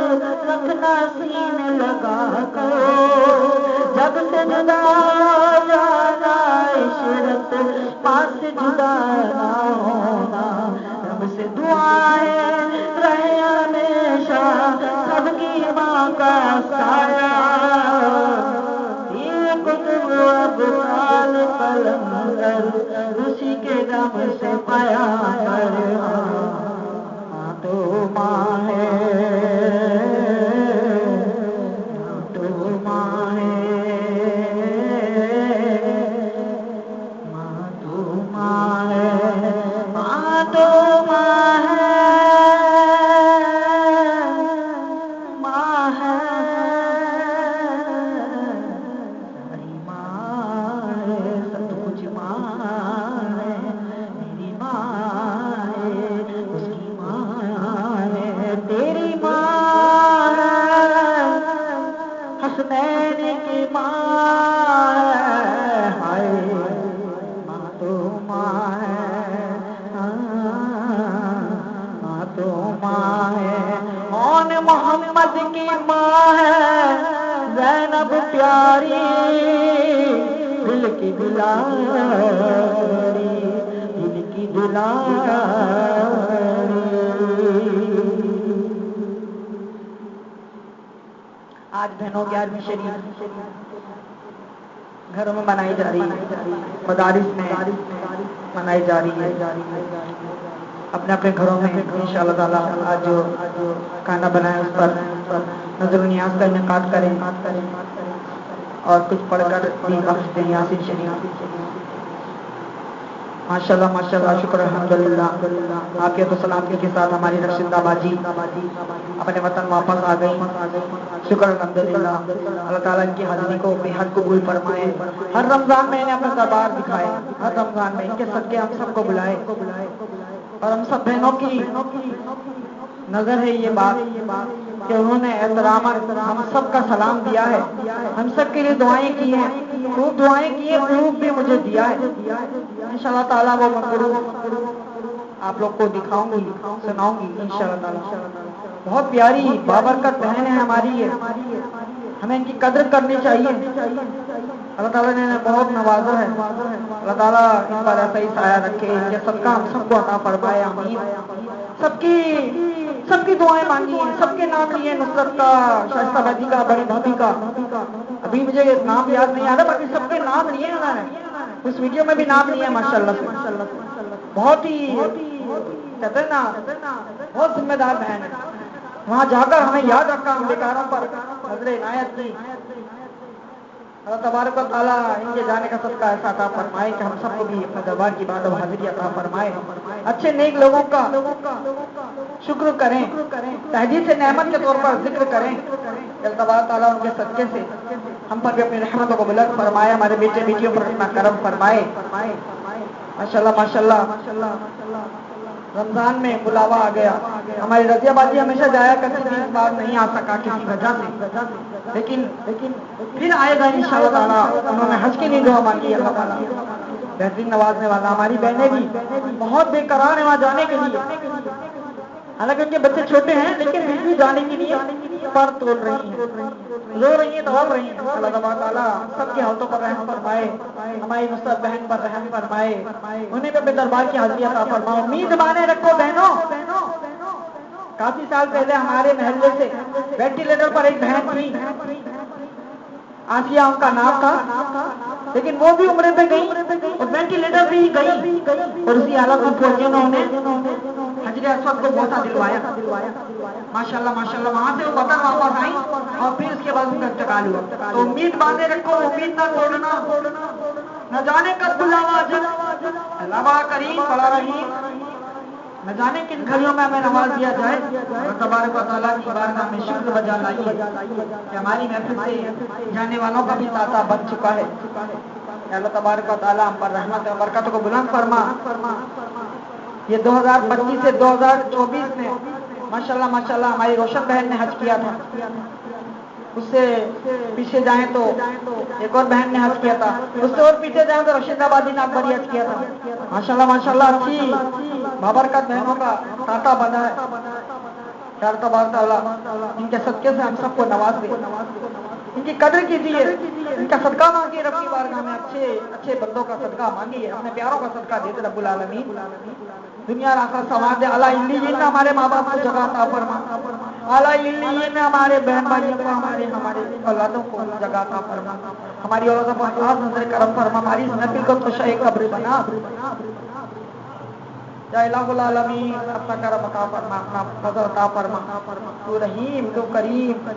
A: رکھنا سینے لگا کر جب سے جدا جانا عشرت پاس جدا نہ ہونا رب سے دعا ہے رہے ہمیشہ سب کی ماں کا سایہ یہ قطب ابدال کلندر اسی کے دم سے پایا کر ماں تو ماں ہے ماں تو ماں ہے ماں تو ماں ہے ماں تو ماں ہے محمد کی ماں ہے زینب پیاری دل کی دلاری دل کی دلاری آج بہنوں 11ویں شریف گھروں میں منائی جا رہی ہے مدارس میں منائی جا رہی ہے اپنے اپنے گھروں میں انشاءاللہ تعالیٰ آج جو کھانا بنائے اس پر نظر و نیاز کا انعقاد کریں اور کچھ پڑھ کر بھی بخش دیں یاسین شریف ماشاءاللہ ماشاءاللہ شکر الحمدللہ عافیت و سلامتی کے ساتھ ہماری رشیدہ باجی اپنے وطن واپس آ گئی شکر الحمدللہ اللہ تعالیٰ ان کی حاضری کو بے حد قبول فرمائے ہر رمضان میں انہیں اپنا دربار دکھائے ہر رمضان میں ان کے صدقے ہم سب کو بلائے اور ہم سب بہنوں کی نظر ہے یہ بات کہ انہوں نے احترام ہم سب کا سلام دیا ہے ہم سب کے لیے دعائیں کی ہیں خوب دعائیں کی ہیں خوب بھی مجھے دیا ہے انشاءاللہ تعالیٰ وہ مقروض آپ لوگ کو دکھاؤں گی سناؤں گی انشاءاللہ تعالیٰ بہت پیاری بابرکت بہن ہے ہماری ہے ہمیں ان کی قدر کرنی چاہیے اللہ تعالیٰ نے بہت نوازا ہے اللہ تعالیٰ ان پر ایسا ہی سایہ رکھے یہ صدقہ ہم سب کو عطا فرمائے آمین سب کی دعائیں مانگی ہیں سب کے نام لیے نصرت کا شائستہ بادی کا بڑی بھابھی کا ابھی مجھے نام یاد نہیں آ رہا باقی سب کے نام لیے انہوں نے اس ویڈیو میں بھی نام لیے ماشاءاللہ سے بہت ہی کہتے ہیں نا بہت ذمہ دار بہن ہے وہاں جا کر ہمیں یاد رکھا ہم بیکاروں پر نظر عنایت کی اللہ تبارک و تعالیٰ ان کے جانے کا صدقہ ایسا عطا فرمائے کہ ہم سب کو بھی اپنے دربار کی بات و حاضری عطا فرمائے اچھے نیک لوگوں کا شکر کریں تہذیب سے نعمت کے طور پر ذکر کریں اللہ تبارک تعالیٰ ان کے صدقے سے ہم پر بھی اپنی رحمتوں کو بلند فرمائے ہمارے بیٹے بیٹیوں پر اپنا کرم فرمائے ماشاءاللہ ماشاءاللہ رمضان میں بلاوا آ گیا ہماری رضیہ باجی ہمیشہ جایا کرتی تھی اس بار نہیں آ سکا کسی وجہ سے لیکن پھر آئے گا انشاءاللہ تعالیٰ انہوں نے حج کی نہیں دعا مانگی اللہ تعالیٰ بہترین نوازنے والا ہماری بہنیں بھی بہت بے قرار ہیں وہاں جانے کے لیے حالانکہ ان کے بچے چھوٹے ہیں لیکن پھر بھی جانے کے لیے پر توڑ رہی ہیں رو رہی ہیں دوڑ رہی ہیں اللہ تعالیٰ سب کی حالتوں پر رحم فرمائے ہماری نصرت بہن پر رحم فرمائے انہیں بھی دربار کی حاضری عطا فرمائے امید بانے رکھو بہنوں کافی سال پہلے ہمارے محلے سے وینٹیلیٹر پر ایک بہن تھی آسیہ ان کا نام تھا لیکن وہ بھی عمرے پہ گئی اور وینٹیلیٹر بھی گئی اور اسی حالت میں انہوں نے حجر اسود کو بوسہ دلوایا ماشاءاللہ ماشاءاللہ وہاں سے وہ وطن واپس آئی اور پھر اس کے بعد ان کا انتقال ہوا تو امید باندھے رکھو امید نہ توڑنا نہ جانے کب بلاوا اللہ کریم بڑا رحیم نہ جانے کن گھڑیوں میں ہمیں نواز دیا جائے اور تبارک و تعالیٰ کی بارگاہ میں شکر بجا لائیے کہ ہماری محفل سے جانے والوں کا بھی تاتا بن چکا ہے اللہ تبارک و تعالیٰ ہم پر رحمت و برکتوں کو بلند فرما یہ 2025 سے 2024 میں ماشاءاللہ ماشاءاللہ ہماری روشن بہن نے حج کیا تھا اس سے پیچھے جائیں تو ایک اور بہن نے حج کیا تھا اس سے اور پیچھے جائیں تو رشید آبادی نے اکبری حج کیا تھا ماشاءاللہ ماشاءاللہ اچھی بابرکت بہنوں کا تاتا بنا ہے یار تبارک اللہ ان کے صدقے سے ہم سب کو نواز دے ان کی قدر کیجیے ان کا صدقہ مانگیے رب کی بارگاہ میں اچھے بندوں کا صدقہ مانگیے اپنے پیاروں کا صدقہ دے دے رب العالمین دنیا آخرت سنوار دے اعلیٰ علیین میں ہمارے ماں باپ کو جگہ عطا فرما اعلیٰ علیین میں ہمارے بہن بھائیوں کو ہمارے اولادوں کو جگہ عطا فرما ہماری اولادوں پر خاص نظر کرم فرما ہماری اس محفل کو خوشی قبر بنا یا الہ العالمین اپنا کرم عطا فرما اپنا فضل عطا فرما تو رحیم تو کریم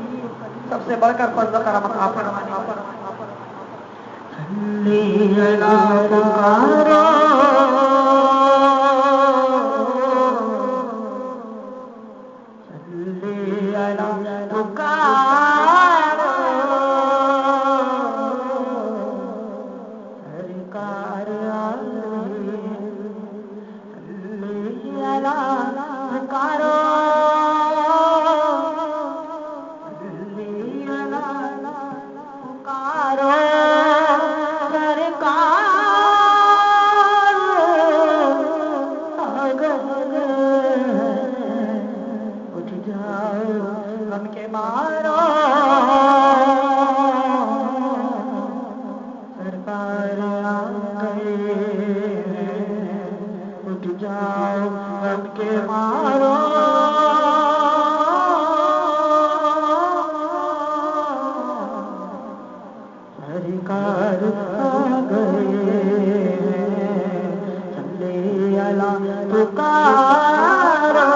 A: سب سے بڑھ کر فضل کرم عطا فرما صلی مارو سرکار آ گئے صلی اللہ پکارو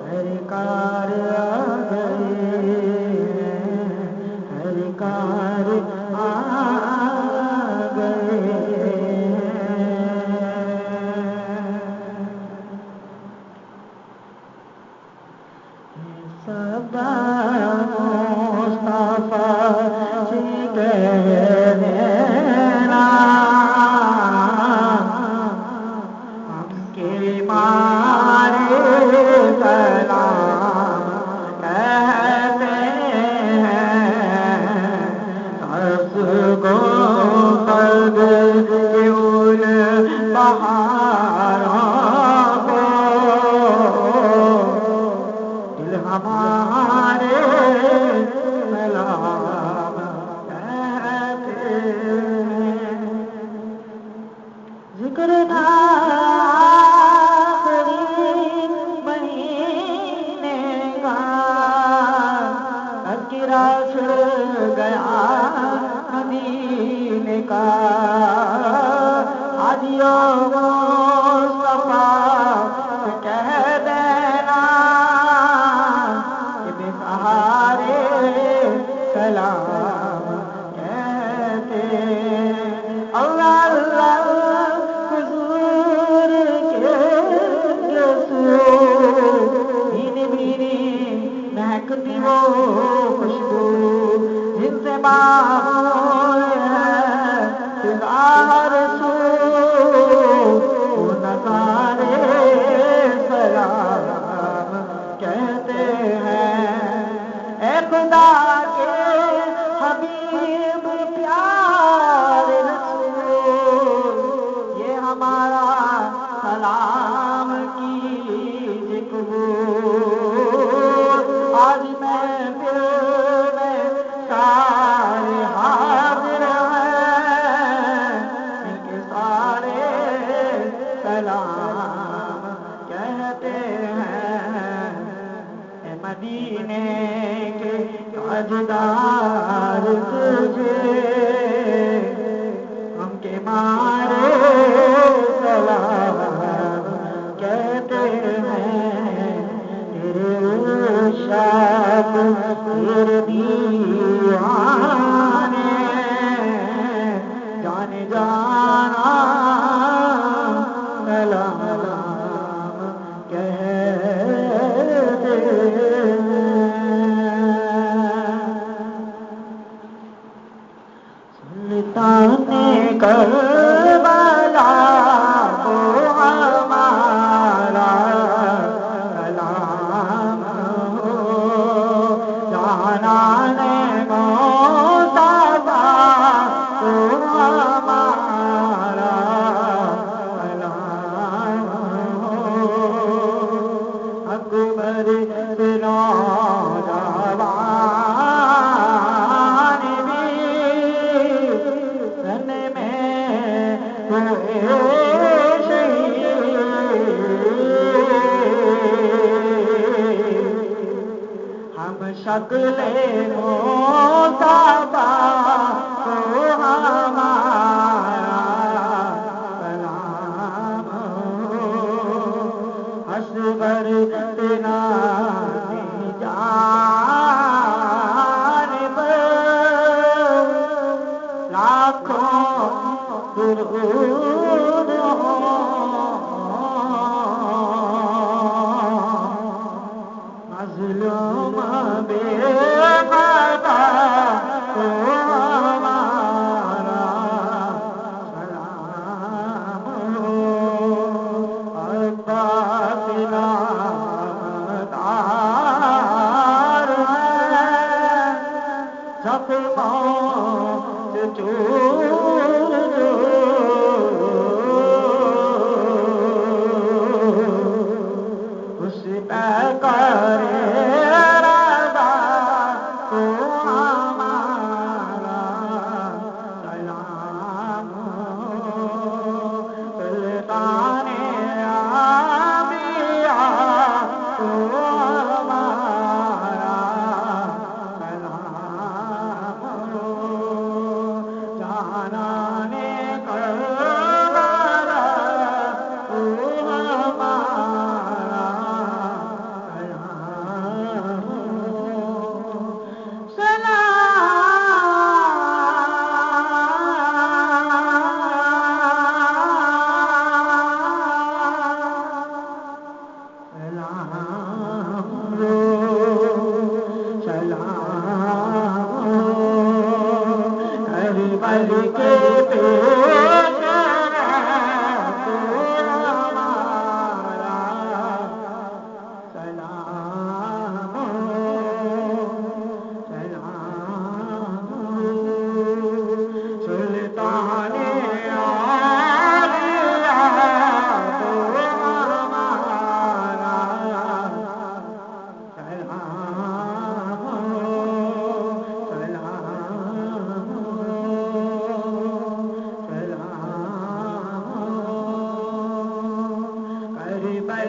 A: سرکار آ گئے سرکار آ گئے سبا مصطفیٰ سے کہنا ہم کے مارے سلام کہتے ہیں سس کو قد ان بہاروں کو دل ہمارے سلام کہتے ہیں ذکر آخری مہینے کا تذکرہ چھڑ گیا مدینے کا حاجیوں مصطفیٰ کہہ دینا کہ بے سہارے سلام کہتے اللہ اللہ حضور کے رسول بھینی بھینی مہکتی وہ خوشبو جن سے معمول ہے ہر سو وہ نظارے سلام کہتے ہیں اے خدا کے حبیب پیارے رسول یہ ہمارا سلام کیجئے قبول آج میں دل میں سارے حاضر ہیں ان کے سارے سلام کہتے ہیں اے مدینے کے تاجدار تجھے ہم کے مارے سلام کہتے ہیں تیرے عشاق تیرے دیوانے جانے جانا سلام کہتے سلطان کربلا کو ہمارا سلام ہو جانان مصطفیٰ کو ہمارا سلام ہو اکبر نوجوان بھی رن میں ہوئے شہید ہم شکل مصطفیٰ کو ہمارا سلام ہو اصغر تنا جانب لاکھوں درود ہو مظلوم بے پردہ کو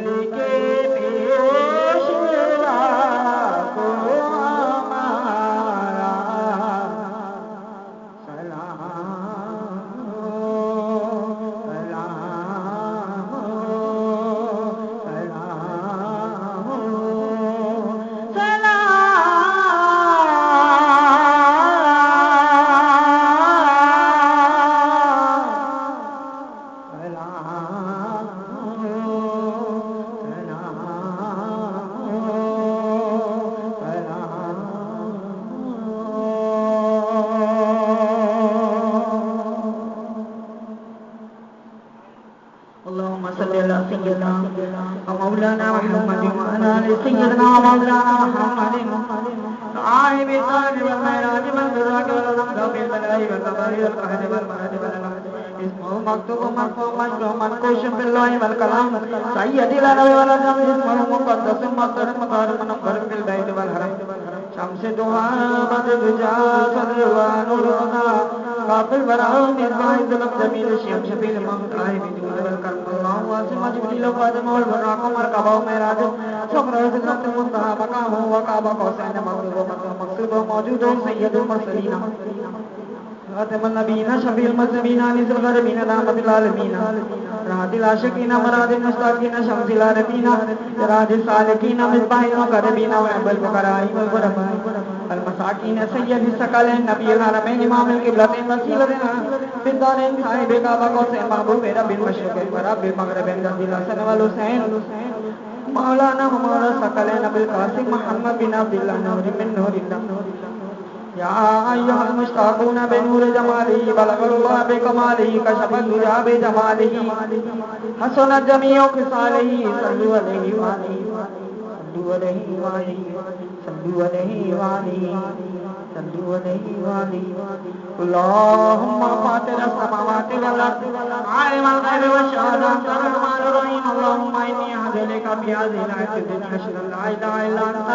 A: کل کے پیشوا کو ہمارا سلام اللهم صل على سيدنا ومولانا محمد وعلى آل سيدنا ومولانا محمد صاحب الصالح والمعراج والبراق والأمداد بالبلاء والقضاء والقهر والمرض والأمد اسمه مكتوب مرفوع مشروع منقوش في الله والكلام سيد الأنام والأجم اسمه مقدس مقدر مقار منبر في البيت والحرم شمس دعاء بدر جاء صدر ونور الهدى قابل براء مصباح الظلم جميل الشمس في المنقار بدون والكرم الله واسم جبريل وفاطمة والبراق مركبه ومعراج سمره سدرة المنتهى مقامه وقاب قوسين مغلوب مقصود موجود سيد المرسلين خاتم النبيين شفيع المذنبين انس الغربين رحمة العالمين راحة العاشقين مراد المشتاقين شمس العارفين سراج السالكين مصباح المقربين وعب الفقراء والغرباء المساكين سيد الثقلين نبي الحرمين امام القبلتين وسيلتنا في الدارين صاحب کعبہ قوسین محبوب رب المشرق ورب المغرب رضی الحسن والحسین مولانا مولا الثقلين ابو القاسم محمد بن عبد الله نور من نور الله یا ایها المشتاقون بنور جماله بلغ الله بکماله کشف الدجى بجماله حسنت جميع خصاله صلوا علیہ وآلہ صلوا علیہ وآلہ صلوا علیہ وآلہ صلوا علیہ وآلہ اللهم فاطر السماوات والارض عالم الغیب والشهادة انت الرحمن الرحیم اللهم انی اعوذ بهذه الآية الدنيا اشهد ان لا اله الا انت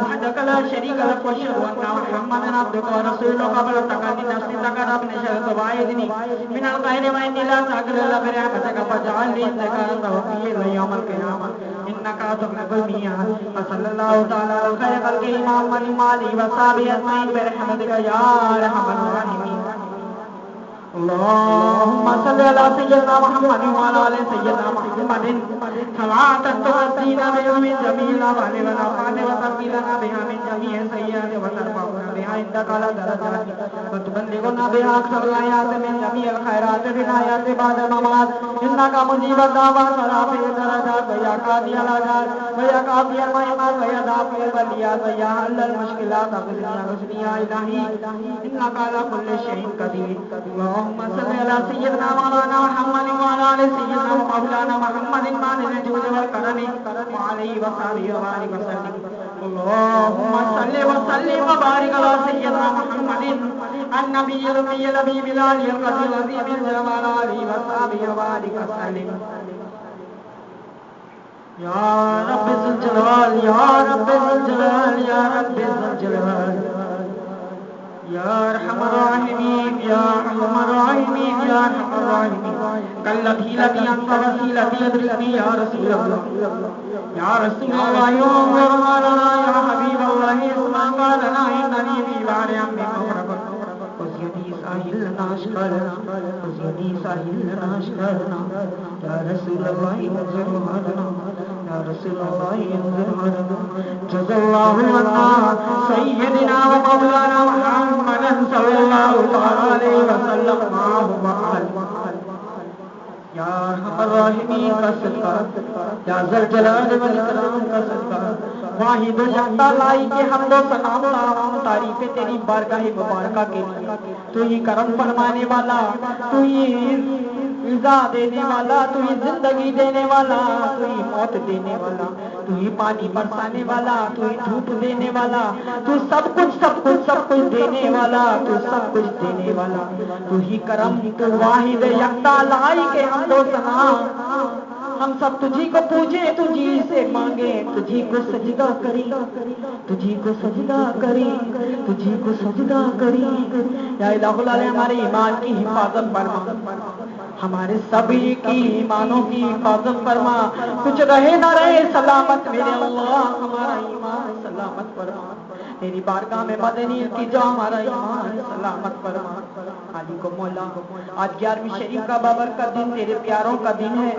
A: وحدك لا شريك لك واشهد ان محمدا عبدك ورسولك قبل تقدم نفسي تقرب من شر تباعدني من الخير واني لا تقدر الا برحمتك فاجعل لي انك انت وكيل يوم القيامة انك تخلف الميعاد وصلى الله تعالى على خير خلقه محمد وآله وصحبه اجمعين برحمتك يا ارحم الراحمين اللهم صل على سيدنا محمد وعلى ال سيدنا محمد صلاة تؤتينا بها من جميع الأعمال والأفعال وتقينا بها من جميع السيئات وترفعنا بها عندك على درجات وتبلغنا بها أكثر الآيات من جميع الخيرات في الحياة بعد الممات إنك مجيب الدعوات ورافع الدرجات ويا قاضي الحاجات ويا قاضي المهمات ويا دافع البليات ويا حل المشكلات أغثني أغثني يا إلهي إنك على كل شيء قدير اللهم صل على سيدنا مولانا محمد وعلى ال سيدنا مولانا محمد مالك الجود والكرم وعليه وصحبه وبارك وسلم اللهم صل وسلم وبارك على سيدنا محمد النبي الأمي الحبيب العلي القدير العظيم الجلال عليه وصحبه وبارك وسلم يا رب ذو الجلال يا رب ذو الجلال يا رب ذو الجلال يا ارحم الراحمين يا ارحم الراحمين يا ارحم الراحمين كالذي الذي انت وسيلتي ادركني يا رسول الله يا رسول الله انظر لنا يا حبيب الله اسمع قالنا انني في بار عم مغرب وزيدي ساحل لنا اشكالنا وزيدي ساحل لنا اشكالنا يا رسول الله انظر لنا يا رسول الله انظر لنا جزا الله عنا سيدنا ومولانا محمد صلى الله تعالى عليه وسلم معه وآله یا ارحم الراحمین کا صدقہ یا ذوالجلال والاکرام کا صدقہ واحد و یکتا لائی کے حمد و ثنا تمام تعریفیں تیری بارگاہ مبارکہ کے لیے تو ہی کرم فرمانے والا تو ہی رضا دینے والا تو ہی زندگی دینے والا تو ہی موت دینے والا تو ہی پانی برسانے والا تو ہی دھوپ دینے والا تو سب کچھ دینے والا تو سب کچھ دینے والا تو ہی کرم تو واحد یکتا لائی کے حمد و ثنا ہم سب تجھی کو پوجیں تجھی سے مانگیں تجھی کو سجدہ کریں تجھی کو سجدہ کریں تجھی کو سجدہ کریں یا الہ العالمین ہمارے ایمان کی حفاظت فرما ہمارے سبھی کی ایمانوں کی حفاظت فرما، کچھ رہے نہ رہے سلامت میرے اللہ ہمارا ایمان سلامت فرما، تیری بارگاہ میں مدنی کی جو ہمارا ایمان سلامت فرما۔ علی کو مولا آج 11ویں شریف کا بابرکت دن تیرے پیاروں کا دن ہے،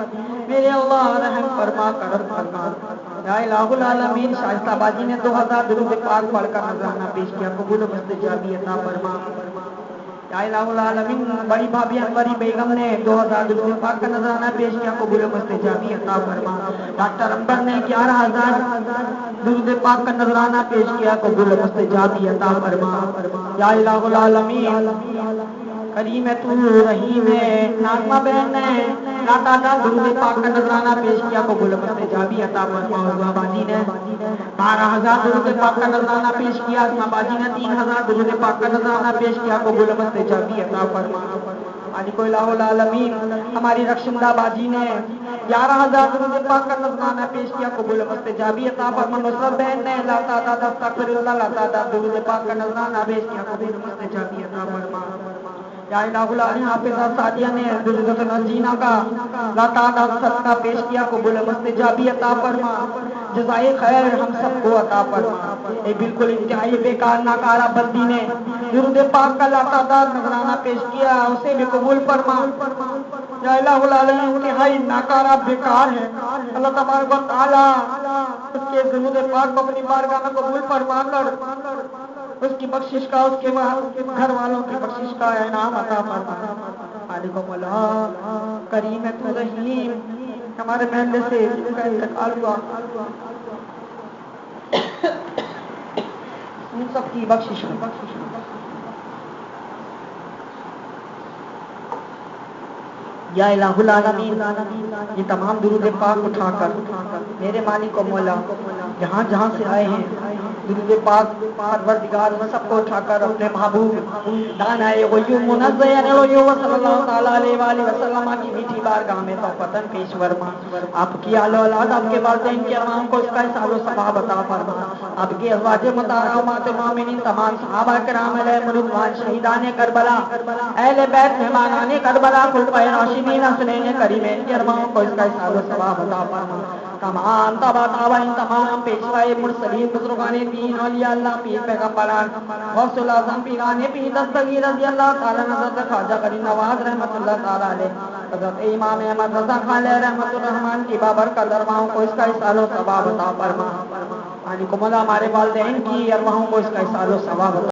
A: میرے اللہ رحم فرما کرم فرما۔ یا الہ العالمین شائستہ باجی نے 2000 درود پاک پڑھ کر نذرانہ پیش کیا، قبول و مستجابی عطا فرما۔ یا الہ العالمین بڑی بھابی انوری بیگم نے 2000 درود پاک کا نذرانہ پیش کیا، قبول و مستجابی عطا فرما۔ ڈاکٹر امبر نے 11000 درود پاک کا نذرانہ پیش کیا، قبول و مستجابی عطا فرما۔ یا الہ العالمین کریم ہے تو رحیم ہے، ناظمہ بہن نے لاتعداد درود پاک کا نذرانہ پیش کیا، قبول و مستجابی عطا فرما۔ عضوہ باجی نے 12000 درود پاک کا نذرانہ پیش کیا، اسما باجی نے 3000 درود پاک کا نذرانہ پیش کیا، قبول و مستجابی عطا فرما۔ علی کو الہ العالمین ہماری رخشندہ باجی نے 11000 درود پاک کا نذرانہ پیش کیا، قبول و مستجابی عطا فرما۔ نصرت بہن نے لاتعداد استغفر اللہ لاتعداد درود پاک کا نذرانہ پیش کیا، قبول و مستجابی عطا فرما۔ یا الہ العالمین حافظہ سعدیہ نے درود النجینہ کا لاتعداد صدقہ پیش کیا، قبول و مستجابی عطا فرما۔ جزائے خیر ہم سب کو عطا فرما۔ ایک بالکل انتہائی بیکار ناکارہ بندی نے درود پاک کا لاتعداد نذرانہ پیش کیا، اسے بھی قبول فرما۔ یا الہ العالمین انتہائی ناکارہ بیکار ہے، اللہ تبارک و تعالی اس کے درود پاک کو اپنی بارگاہ میں قبول فرما کر اس کی بخشش کا، اس کے گھر والوں کی بخشش کا انعام عطا فرما۔ خالق و مولا کریم ہے تو رحیم، ہمارے محلے سے جن کا انتقال ہوا ان سب کی بخشش ہو۔ یا الہ العالمین یہ تمام درود پاک اٹھا کر میرے مالک و مولا جہاں جہاں سے آئے ہیں درود پاک پروردگار ان سب کو اٹھا کر اپنے محبوب دانائے غیوم منزہ الغیوم صلی اللہ تعالیٰ علیہ وآلہ وسلم کی میٹھی بارگاہ میں توفتاً پیش فرما۔ آپ کی آل و اولاد، آپ کے والدین کے امام کو اس کا احسان و ثواب عطا فرما۔ آپ کے ازواج مطہرہ امہات المومنین تمام صحابہ کرام علیہ رضوان، شہیدان کربلا، اہل بیت مہمانان کربلا، خلفائے راشدین حسنین کریمین کے ارواحوں کو اس کا احسان و ثواب عطا فرما۔ تمام تابعین، تمام پیشوائے مرسلین، بزرگان دین، اولیاء اللہ، پیر پیغمبران، غوث الاعظم پیران پیر دستگیر رضی اللہ تعالیٰ عنہ، حضرت خواجہ غریب نواز رحمۃ اللہ تعالیٰ علیہ، حضرت امام احمد رضا خان علیہ رحمۃ الرحمان کی بابرکت ارواحوں کو اس کا احسان و ثواب عطا فرما۔ ہمارے والدین کی ارواحوں کو اس کا احسان و ثواب عطا